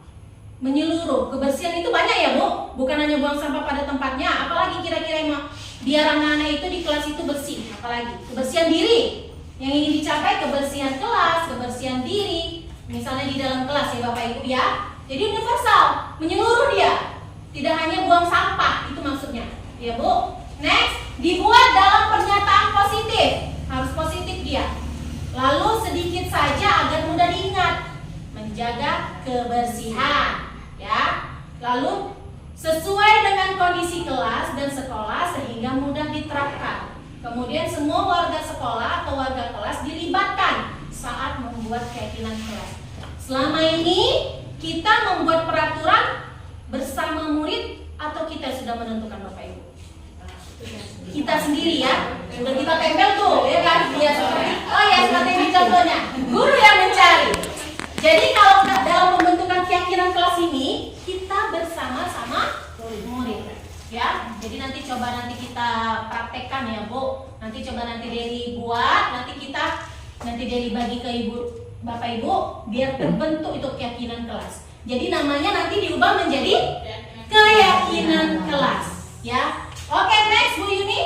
menyeluruh. Kebersihan itu banyak ya Bu, bukan hanya buang sampah pada tempatnya. Apalagi kira-kira yang biar anak-anak itu di kelas itu bersih. Apalagi kebersihan diri, yang ingin dicapai kebersihan kelas, kebersihan diri. Misalnya di dalam kelas ya Bapak Ibu ya. Jadi universal, menyeluruh dia. Tidak hanya buang sampah, itu maksudnya. Ya Bu. Next, dibuat dalam pernyataan positif. Harus positif dia. Lalu sedikit saja agar mudah diingat. Menjaga kebersihan, ya. Lalu sesuai dengan kondisi kelas dan sekolah sehingga mudah diterapkan. Kemudian semua warga sekolah atau warga kelas dilibatkan saat membuat keyakinan kelas. Selama ini kita membuat peraturan bersama murid atau kita sudah menentukan Bapak Ibu? Kita sendiri ya, sudah kita tempel tuh, ya kan? Ya seperti, oh ya seperti ini contohnya, guru yang mencari. Jadi kalau dalam pembentukan keyakinan kelas ini kita bersama-sama murid, ya. Jadi nanti kita praktekkan ya Bu. Nanti nanti Deli buat, nanti Deli bagi ke Bapak Ibu biar terbentuk itu keyakinan kelas. Jadi namanya nanti diubah menjadi keyakinan kelas, ya. Oke, next Bu Yuni.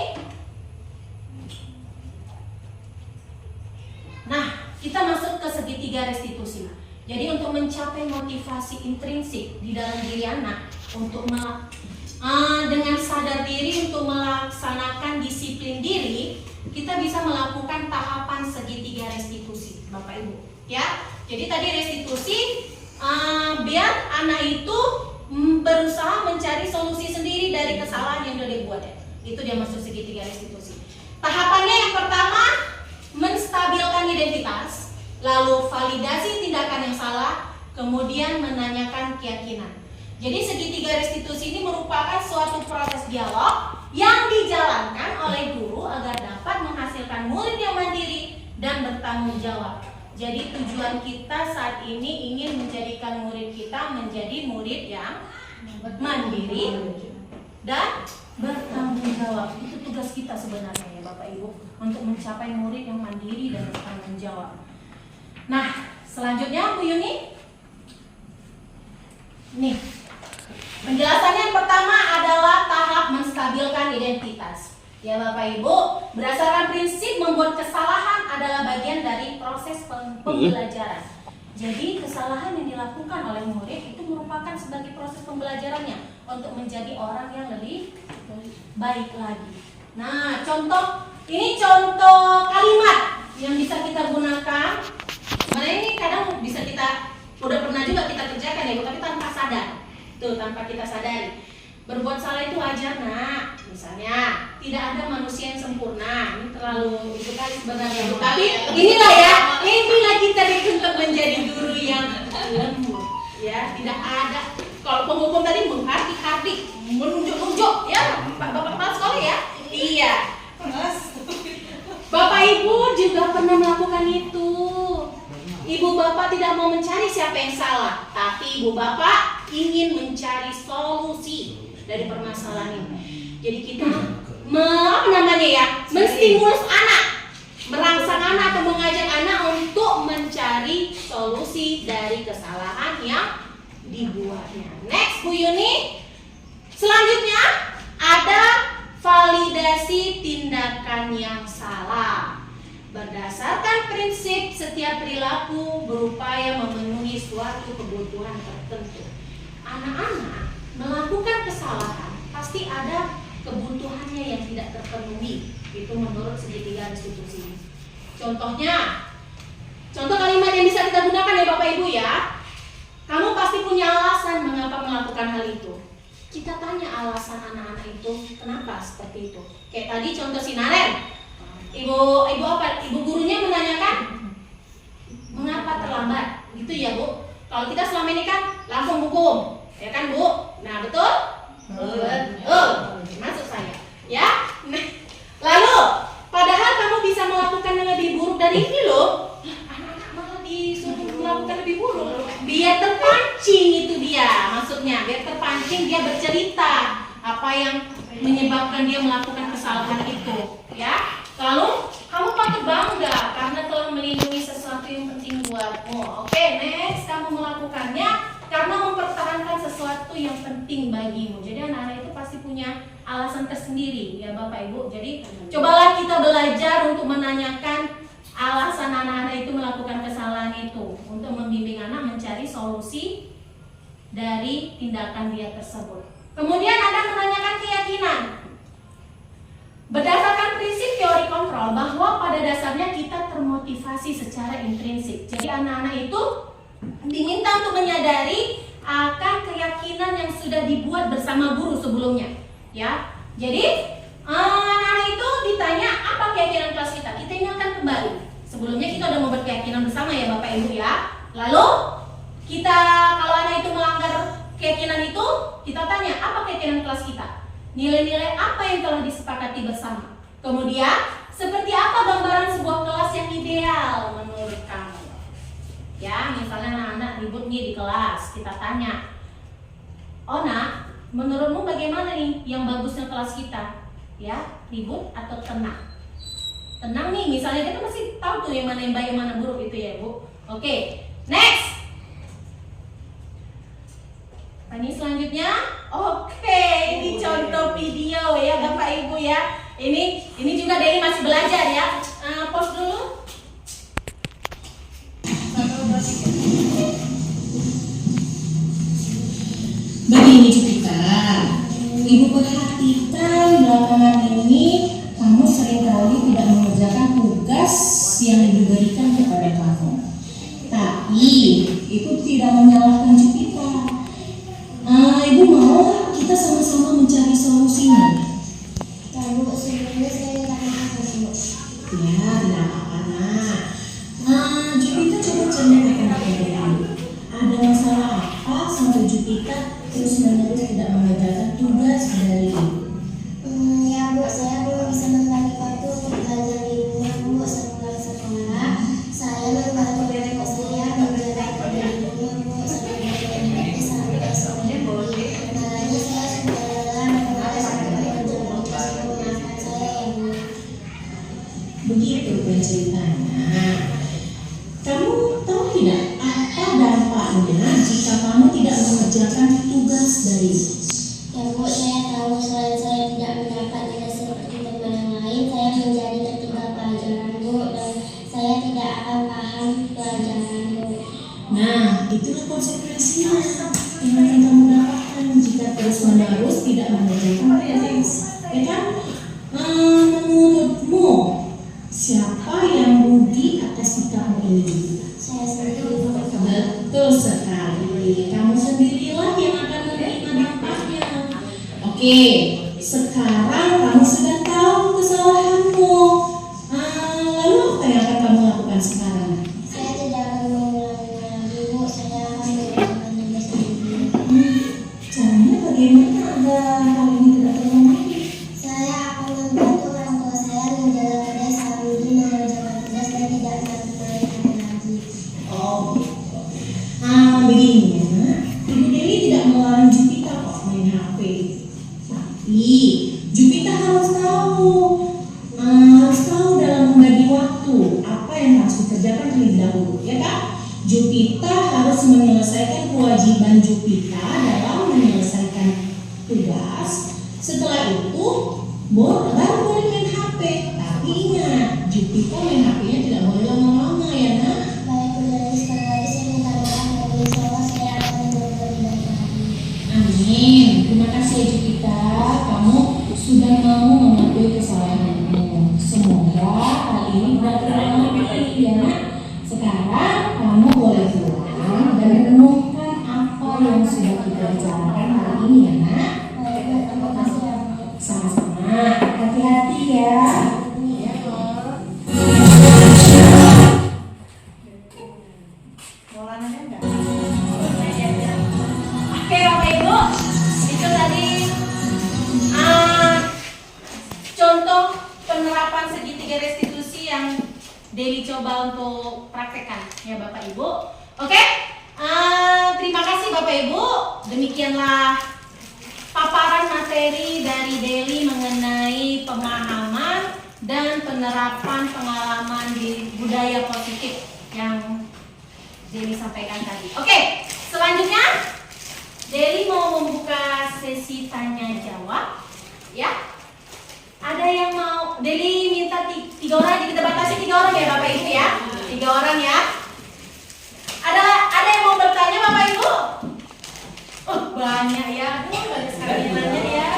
Nah, kita masuk ke segitiga restitusi. Jadi untuk mencapai motivasi intrinsik di dalam diri anak untuk dengan sadar diri untuk melaksanakan disiplin diri, kita bisa melakukan tahapan segitiga restitusi, Bapak Ibu. Ya, jadi tadi restitusi biar anak itu berusaha mencari solusi sendiri dari kesalahan yang sudah dibuat ya. Itu dia masuk segitiga restitusi. Tahapannya yang pertama menstabilkan identitas, lalu validasi tindakan yang salah, kemudian menanyakan keyakinan. Jadi segitiga restitusi ini merupakan suatu proses dialog yang dijalankan oleh guru agar dapat menghasilkan murid yang mandiri dan bertanggung jawab. Jadi tujuan kita saat ini ingin menjadikan murid kita menjadi murid yang mandiri dan bertanggung jawab. Itu tugas kita sebenarnya ya Bapak Ibu, untuk mencapai murid yang mandiri dan bertanggung jawab. Nah, selanjutnya Bu Yuni. Nih, penjelasannya yang pertama adalah tahap menstabilkan identitas. Ya Bapak Ibu, berdasarkan prinsip membuat kesalahan adalah bagian dari proses pembelajaran. Jadi kesalahan yang dilakukan oleh murid itu merupakan sebagai proses pembelajarannya untuk menjadi orang yang lebih baik lagi. Nah, ini contoh kalimat yang bisa kita gunakan. Sebenarnya ini kadang bisa kita udah pernah juga kita kerjakan ya, tapi tanpa sadar. Tuh, tanpa kita sadari. Berbuat salah itu wajar nak. Misalnya, tidak ada manusia yang sempurna. Ini terlalu itu kali sebenarnya. Tapi inilah ya, inilah kita dituntut menjadi guru yang lembut. Ya, tidak ada. Kalau penghukum tadi menghardik-hardik, menunjuk-nunjuk, ya, Bapak kepala sekolah ya. Iya. Bapak Ibu juga pernah melakukan itu. Ibu Bapak tidak mau mencari siapa yang salah, tapi Ibu Bapak ingin mencari solusi dari permasalahan ini. Jadi kita menstimulus anak, merangsang anak atau mengajak anak untuk mencari solusi dari kesalahan yang dibuatnya. Next Bu Yuni. Selanjutnya ada validasi tindakan yang salah. Berdasarkan prinsip setiap perilaku berupaya memenuhi suatu kebutuhan tertentu. Anak-anak melakukan kesalahan pasti ada kebutuhannya yang tidak terpenuhi. Itu menurut segitiga restitusi. Contoh kalimat yang bisa kita gunakan ya Bapak Ibu ya. Kamu pasti punya alasan mengapa melakukan hal itu. kita tanya alasan anak-anak itu kenapa seperti itu. Kayak tadi contoh si Naren, ibu gurunya menanyakan mengapa terlambat, gitu ya Bu. Kalau kita selama ini kan langsung hukum, ya kan Bu? Nah betul? Maksud saya, ya. Nah, lalu padahal kamu bisa melakukan yang lebih buruk dari ini loh. Anak-anak malah disuruh melakukan lebih buruk. Biar terpancing itu dia, maksudnya biar terpancing dia bercerita apa yang menyebabkan dia melakukan kesalahan itu, ya. Lalu kamu patut bangga karena telah melindungi sesuatu yang penting buatmu. Oke, next, kamu melakukannya karena mempertahankan sesuatu yang penting bagimu. Jadi anak-anak itu pasti punya alasan tersendiri, ya Bapak Ibu. Jadi cobalah kita belajar untuk menanyakan alasan anak-anak itu melakukan kesalahan itu, untuk membimbing anak mencari solusi dari tindakan dia tersebut. Kemudian Anda menanyakan keyakinan. Berdasarkan prinsip teori kontrol bahwa pada dasarnya kita termotivasi secara intrinsik. Jadi anak-anak itu diminta untuk menyadari akan keyakinan yang sudah dibuat bersama guru sebelumnya, ya. Jadi anak-anak itu ditanya apa keyakinan kelas kita. Kita ingatkan kembali. Sebelumnya kita udah membuat keyakinan bersama ya Bapak Ibu ya. Lalu kita kalau anak itu melanggar keyakinan itu, kita tanya apa keyakinan kelas kita. Nilai-nilai apa yang telah disepakati bersama. Kemudian, seperti apa gambaran sebuah kelas yang ideal menurut kamu? Ya, misalnya anak-anak ribut nih di kelas, kita tanya, "Oh nak, menurutmu bagaimana nih yang bagusnya kelas kita? Ya, ribut atau tenang?" Tenang nih, misalnya kita masih tahu tuh yang mana yang baik, yang mana buruk itu ya Bu. Oke, next. Ini selanjutnya, oke, ini contoh video ya Bapak Ibu ya. Ini juga Dewi masih belajar ya. Pause dulu. Begini Jupiter, Ibu perhatikan belakangan ini kamu seringkali tidak mengerjakan tugas yang Ibu berikan kepada kamu. Tapi itu tidak menyalahkan Jupiter. Ibu mau kita sama-sama mencari solusinya. Ya Bu, sebelumnya saya minta maaf ya Bu. Ya, tidak apa-apa nak. Jupiter coba ceritakan dulu. Ada masalah apa sampai Jupiter terus-menerus tidak mengerjakan tugas dari Ibu? Ya Bu, saya belum bisa membagi waktu untuk belajar di rumah Bu. Setelah sekolah, saya membantu ibu saya menjaga kerja di rumah Bu. Sampai sampai sore. Makanya saya sudah lelah dan malas untuk mengerjakan tugas Bu. Maafkan saya ya Bu. Begitu ceritanya. Kamu tahu tidak apa dampaknya jika kamu tidak mengerjakan tugas dari Ibu? Ya Bu, saya tahu selain saya tidak mendapat nilai seperti teman yang lain, saya menjadi tertinggal pelajaran Bu, dan saya tidak akan paham pelajaran Bu. Nah, itulah konsekuensinya yang akan kamu dapatkan jika terus-menerus tidak mengerjakan tugas. Ya kan? Menurutmu siapa yang rugi atas sikapmu ini? Saya sendiri Bu. Betul sekali. Kamu sendirilah yang akan menerima dampaknya. Oke, sekarang kamu sudah tahu kesalahanmu. Lalu apa yang akan kamu lakukan sekarang? Saya tidak akan mengulangi lagi Bu, saya akan mengerjakan tugas sendiri. Caranya bagaimana agar hal ini tidak terulang lagi? Saya akan membantu orang tua saya menjaga kerja sambil mengerjakan tugas dan tidak melakukan lagi. Oh, gitu. Begini ya. Ibu Dewi tidak melarang Jupiter kok main HP. Tapi Jupiter harus tahu dalam membagi waktu apa yang harus dikerjakan terlebih dahulu, ya kan? Jupiter harus menyelesaikan kewajiban Jupiter dalam menyelesaikan tugas. Setelah itu baru boleh main HP. Tapi ingat, Jupiter main HP-nya tidak boleh lama-lama ya nak. Baik Bu, dari sekali lagi saya minta maaf dan insya Allah saya akan menjadi lebih baik lagi. Amin. Terima kasih ya Jupiter, kamu sudah mau mengakui kesalahanmu. Semoga hal ini tidak terulang lagi ya. Sekarang kamu boleh pulang dan merenungkan apa yang sudah kita bicarakan hari ini ya nak. Deli coba untuk praktekkan ya Bapak Ibu. Oke, terima kasih Bapak Ibu. Demikianlah paparan materi dari Deli mengenai pemahaman dan penerapan pengalaman di budaya positif yang Deli sampaikan tadi. Oke, selanjutnya Deli mau membuka sesi tanya jawab ya. Ada yang mau? Deli minta 3 orang, kita batasi 3 orang ya Bapak Ibu ya. 3 orang ya. Ada yang mau bertanya Bapak Ibu? Banyak ya. Banyak sekali yang nanya ya.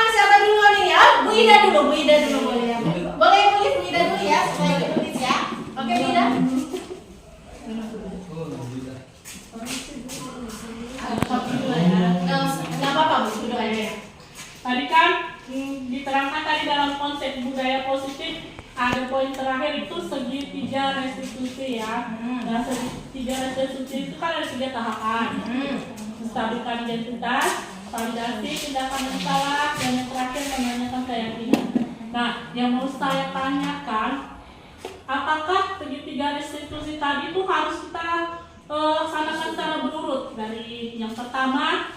Siapa dulu nih ya? Bu Ida dulu boleh ya. Boleh Bu Ida dulu ya, supaya ditulis ya. Oke Bu Ida. Nggak apa-apa Bu, duduk aja. Tadi kan diterangkan tadi dalam konsep budaya positif ada poin terakhir itu segitiga restitusi ya. Nah, segitiga restitusi itu kan ada 3 tahapan. Menstabilkan identitas, validasi tindakan yang salah, dan yang terakhir menanyakan keyakinan. Nah, yang mau saya tanyakan, apakah segitiga restitusi tadi itu harus kita laksanakan secara berurut dari yang pertama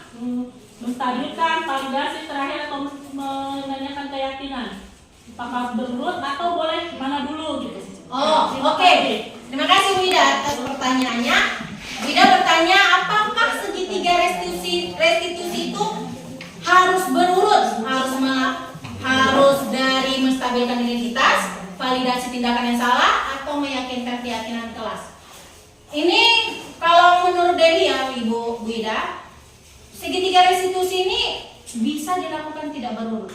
menstabilkan, validasi, terakhir atau menanyakan keyakinan? Apakah berurut atau boleh mana dulu gitu? Oke. Terima kasih Bu Ida atas pertanyaannya. Bu Ida bertanya apakah segitiga restitusi itu harus berurut, harus dari menstabilkan identitas, validasi tindakan yang salah, atau meyakinkan keyakinan kelas. Ini kalau menurut Deli ya Bu Ida, segitiga restitusi ini bisa dilakukan tidak berurut.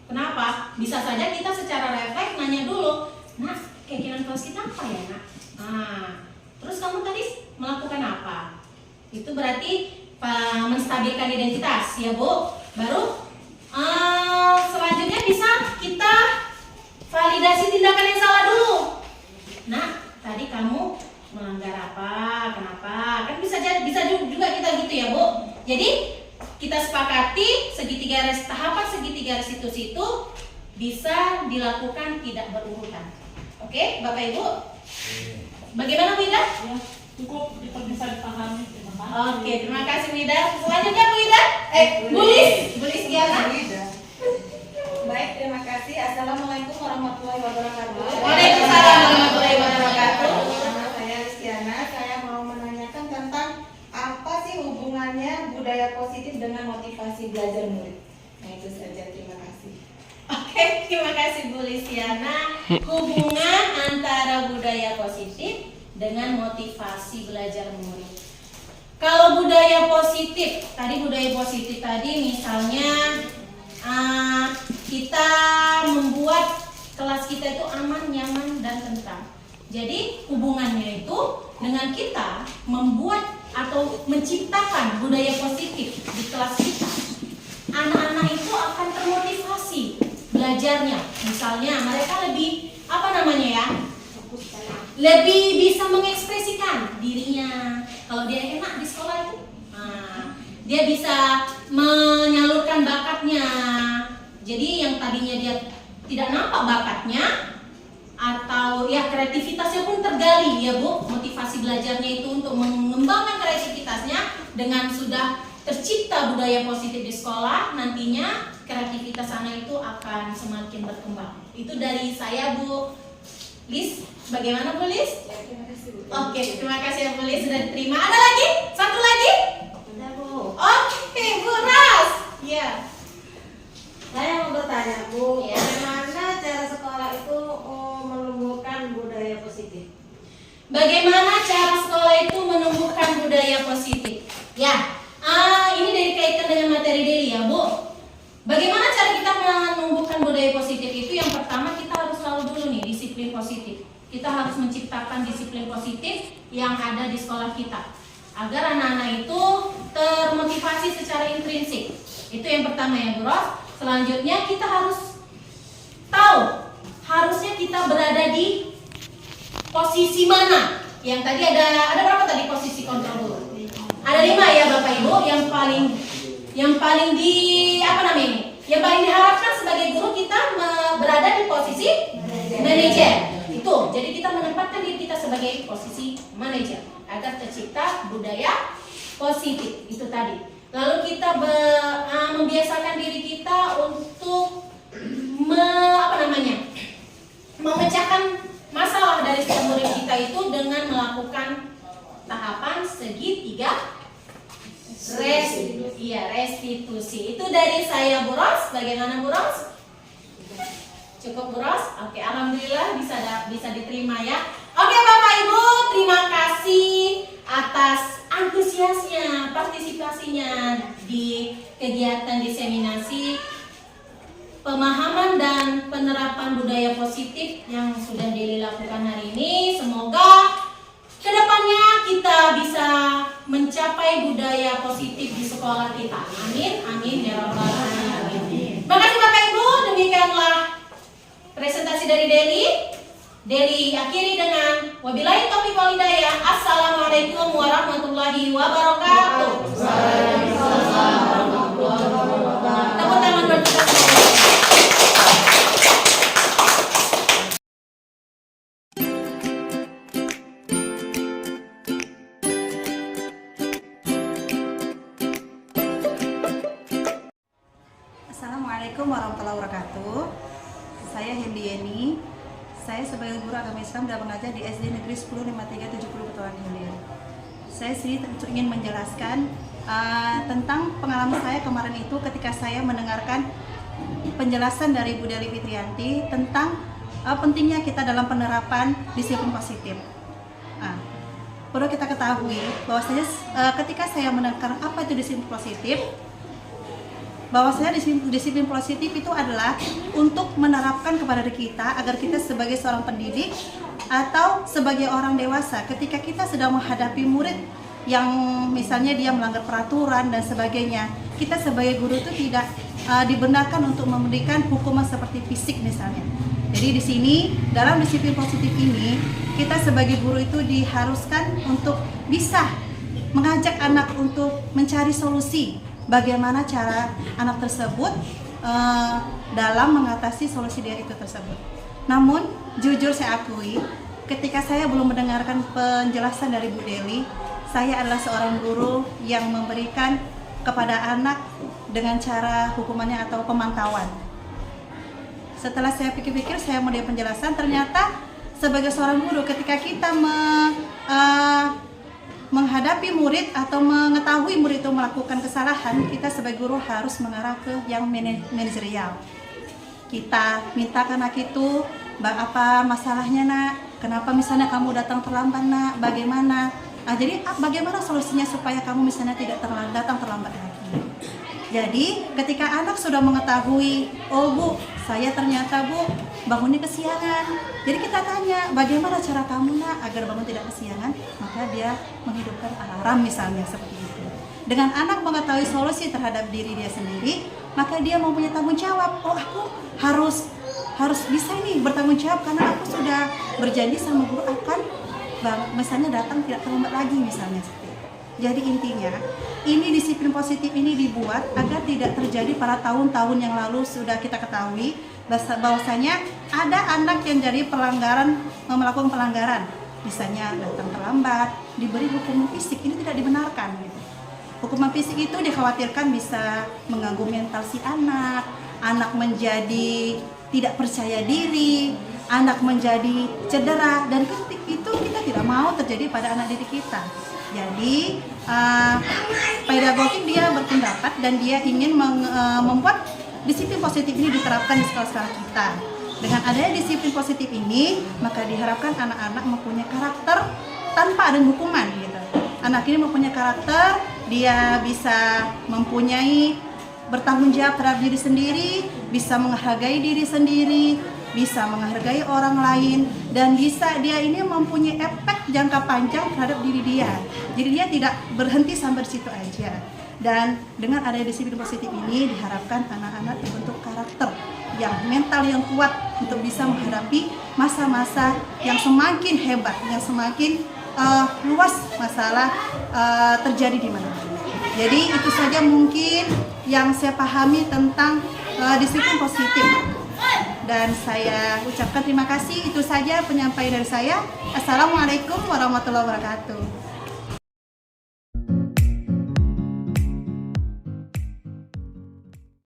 Kenapa? Bisa saja kita secara refleks nanya dulu, nah keyakinan kelas kita apa ya nak? Terus kamu tadi melakukan apa? Itu berarti menstabilkan identitas ya Bu. Baru selanjutnya bisa kita validasi tindakan yang salah dulu. Nah tadi kamu melanggar apa? Kenapa? Kan bisa juga kita gitu ya Bu. Jadi kita sepakati tahapan segitiga restitusi itu bisa dilakukan tidak berurutan. Oke, Bapak Ibu? Bagaimana Bu Ida? Ya, cukup bisa dipahami. Terima kasih. Oke, terima kasih Bu Ida. Selanjutnya Bu Ida, Bu Lis Giana. Baik, terima kasih. Assalamualaikum warahmatullahi wabarakatuh. Waalaikumsalam warahmatullahi wabarakatuh. Nama saya Listiana. Saya mau menanyakan tentang apa sih hubungannya budaya positif dengan motivasi belajar murid. Nah itu saja, terima kasih. Oke, terima kasih Bu Listiana. Hubungan antara budaya positif dengan motivasi belajar murid. Kalau budaya positif tadi misalnya kita membuat kelas kita itu aman, nyaman, dan tentram. Jadi hubungannya itu dengan kita membuat atau menciptakan budaya positif di kelas kita. Anak-anak itu akan termotivasi belajarnya. Misalnya mereka lebih lebih bisa mengekspresikan dirinya. Kalau dia enak di sekolah itu, dia bisa menyalurkan bakatnya. Jadi yang tadinya dia tidak nampak bakatnya atau ya kreativitasnya pun tergali ya Bu. Motivasi belajarnya itu untuk mengembangkan kreativitasnya dengan sudah tercipta budaya positif di sekolah, nantinya kreativitas anak itu akan semakin berkembang. Itu dari saya Bu Lis. Bagaimana Bu Lis? Ya, terima kasih Bu. Oke, terima kasih ya Bu Lis sudah diterima. Ada lagi? Satu lagi? Sudah Bu. Oke, Bu Ras. Ya. Saya mau bertanya Bu, Ya. bagaimana cara sekolah itu menumbuhkan budaya positif? Bagaimana cara sekolah itu menumbuhkan budaya positif? Ya, ini dari kaitan dengan materi Deli ya Bu. Bagaimana cara kita menumbuhkan budaya positif itu? Yang pertama kita harus tahu dulu nih disiplin positif. Kita harus menciptakan disiplin positif yang ada di sekolah kita agar anak-anak itu termotivasi secara intrinsik. Itu yang pertama ya Bu Ros. Selanjutnya kita harus tahu harusnya kita berada di posisi mana. Yang tadi ada berapa tadi posisi kontrol dulu? Ada 5 ya Bapak Ibu. Yang paling Yang paling diharapkan sebagai guru kita berada di posisi manajer. Itu sebagai posisi manajer agar tercipta budaya positif itu tadi. Lalu kita membiasakan diri kita untuk memecahkan masalah dari setiap murid kita itu dengan melakukan tahapan segitiga restitusi. Itu dari saya, Bu Ros. Bagaimana, Bu Ros? Cukup, Bu Ros? Oke, alhamdulillah bisa diterima ya. Oke, Bapak Ibu, terima kasih atas antusiasnya, partisipasinya di kegiatan diseminasi pemahaman dan penerapan budaya positif yang sudah dilakukan hari ini. Semoga kedepannya kita bisa mencapai budaya positif di sekolah kita. Amin, amin ya rabbal alamin. Makasih Bapak Ibu, demikianlah presentasi dari Deli akhiri dengan wabillahi taufiq wal hidayah. Assalamualaikum warahmatullahi wabarakatuh. Waalaikumsalam warahmatullahi wabarakatuh. Tepuk tangan buat kita semua. Assalamualaikum warahmatullahi wabarakatuh. Saya Hendieni. Saya sebagai guru agama Islam dan mengajar di SD Negeri 105370 Petualang Hilir. Saya sendiri ingin menjelaskan tentang pengalaman saya kemarin itu ketika saya mendengarkan penjelasan dari Bu Deli Fitrianti tentang pentingnya kita dalam penerapan disiplin positif. Perlu kita ketahui bahwasanya ketika saya mendengarkan apa itu disiplin positif, bahwasanya disiplin positif itu adalah untuk menerapkan kepada diri kita agar kita sebagai seorang pendidik atau sebagai orang dewasa ketika kita sedang menghadapi murid yang misalnya dia melanggar peraturan dan sebagainya, kita sebagai guru itu tidak dibenarkan untuk memberikan hukuman seperti fisik misalnya. Jadi di sini dalam disiplin positif ini kita sebagai guru itu diharuskan untuk bisa mengajak anak untuk mencari solusi. Bagaimana cara anak tersebut dalam mengatasi solusi dia itu tersebut. Namun jujur saya akui, ketika saya belum mendengarkan penjelasan dari Bu Deli, saya adalah seorang guru yang memberikan kepada anak dengan cara hukumannya atau pemantauan. Setelah saya pikir-pikir, saya mau dia penjelasan, ternyata sebagai seorang guru ketika kita menghadapi murid atau mengetahui murid itu melakukan kesalahan, kita sebagai guru harus mengarah ke yang manajerial. Kita minta ke anak itu, apa masalahnya nak? Kenapa misalnya kamu datang terlambat nak? Bagaimana? Jadi bagaimana solusinya supaya kamu misalnya tidak datang terlambat lagi? Jadi ketika anak sudah mengetahui, oh Bu, saya ternyata Bu bangunnya kesiangan. Jadi kita tanya, bagaimana cara kamu nak agar bangun tidak kesiangan? Maka dia menghidupkan alarm misalnya seperti itu. Dengan anak mengetahui solusi terhadap diri dia sendiri, maka dia mempunyai tanggung jawab. Oh aku harus bisa nih bertanggung jawab karena aku sudah berjanji sama guru akan misalnya datang tidak terlambat lagi misalnya. Jadi intinya, ini disiplin positif ini dibuat agar tidak terjadi pada tahun-tahun yang lalu sudah kita ketahui bahwasanya ada anak yang jadi melakukan pelanggaran, misalnya datang terlambat, diberi hukuman fisik. Ini tidak dibenarkan. Gitu. Hukuman fisik itu dikhawatirkan bisa mengganggu mental si anak menjadi tidak percaya diri, anak menjadi cedera, dan itu kita tidak mau terjadi pada anak didik kita. Jadi pedagogik dia berpendapat dan dia ingin membuat disiplin positif ini diterapkan di sekolah-sekolah kita. Dengan adanya disiplin positif ini, maka diharapkan anak-anak mempunyai karakter tanpa ada hukuman. Gitu. Anak ini mempunyai karakter, dia bisa mempunyai bertanggung jawab terhadap diri sendiri, bisa menghargai diri sendiri, bisa menghargai orang lain, dan bisa dia ini mempunyai efek jangka panjang terhadap diri dia. Jadi dia tidak berhenti sampai di situ aja. Dan dengan adanya disiplin positif ini diharapkan anak-anak terbentuk karakter yang mental yang kuat untuk bisa menghadapi masa-masa yang semakin hebat, yang semakin luas masalah terjadi di mana-mana. Jadi itu saja mungkin yang saya pahami tentang disiplin positif. Dan saya ucapkan terima kasih. Itu saja penyampaian dari saya. Assalamualaikum warahmatullahi wabarakatuh.